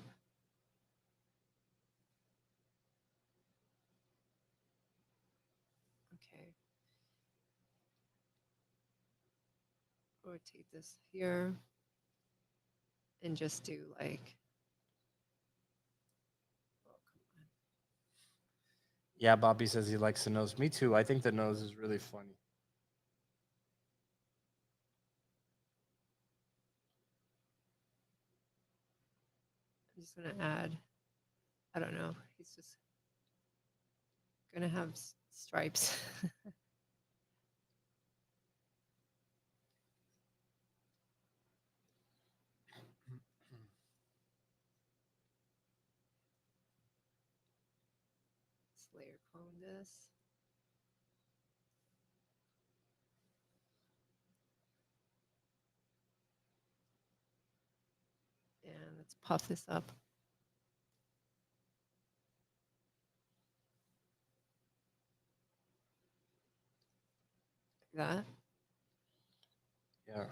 Okay. Rotate this here and just do like, oh, come on. Yeah, Bobby says he likes the nose. Me too. I think the nose is really funny. I'm just gonna add, I don't know, he's just gonna have stripes. layer clone this. And let's puff this up. Like that. Yeah.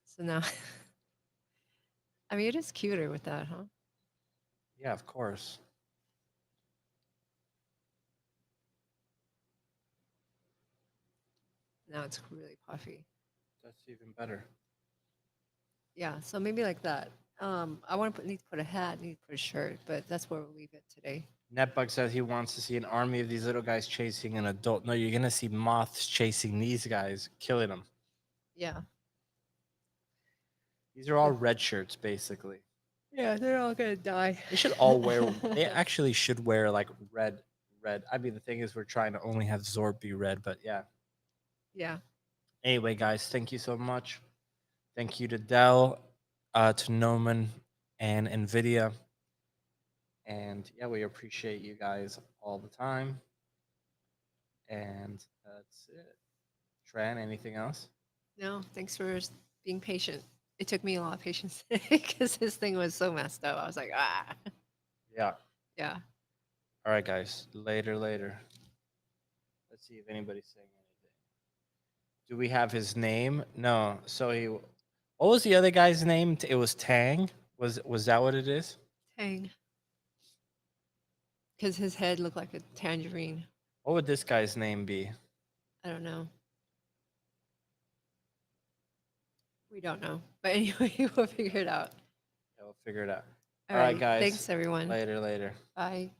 So now, I mean, it is cuter with that, huh? Yeah, of course. Now it's really puffy. That's even better. Yeah, so maybe like that. I want to need to put a hat, need to put a shirt, but that's where we'll leave it today. Netbug says he wants to see an army of these little guys chasing an adult. No, you're gonna see moths chasing these guys, killing them. Yeah. These are all red shirts, basically. Yeah, they're all gonna die. They should all wear. They actually should wear like red. I mean, the thing is, we're trying to only have Zorb be red, but yeah. Yeah. Anyway, guys, thank you so much. Thank you to Dell, to Gnomon, and NVIDIA. And yeah, we appreciate you guys all the time. And that's it. Tran, anything else? No, thanks for being patient. It took me a lot of patience because this thing was so messed up. I was like, ah. Yeah. Yeah. All right, guys. Later. Let's see if anybody's saying anything. Do we have his name? No. So he. What was the other guy's name? It was Tang. Was that what it is? Tang. Because his head looked like a tangerine. What would this guy's name be? I don't know. We don't know. But anyway, we'll figure it out. Yeah, we'll figure it out. All All right, right. guys. Thanks, everyone. Later. Bye.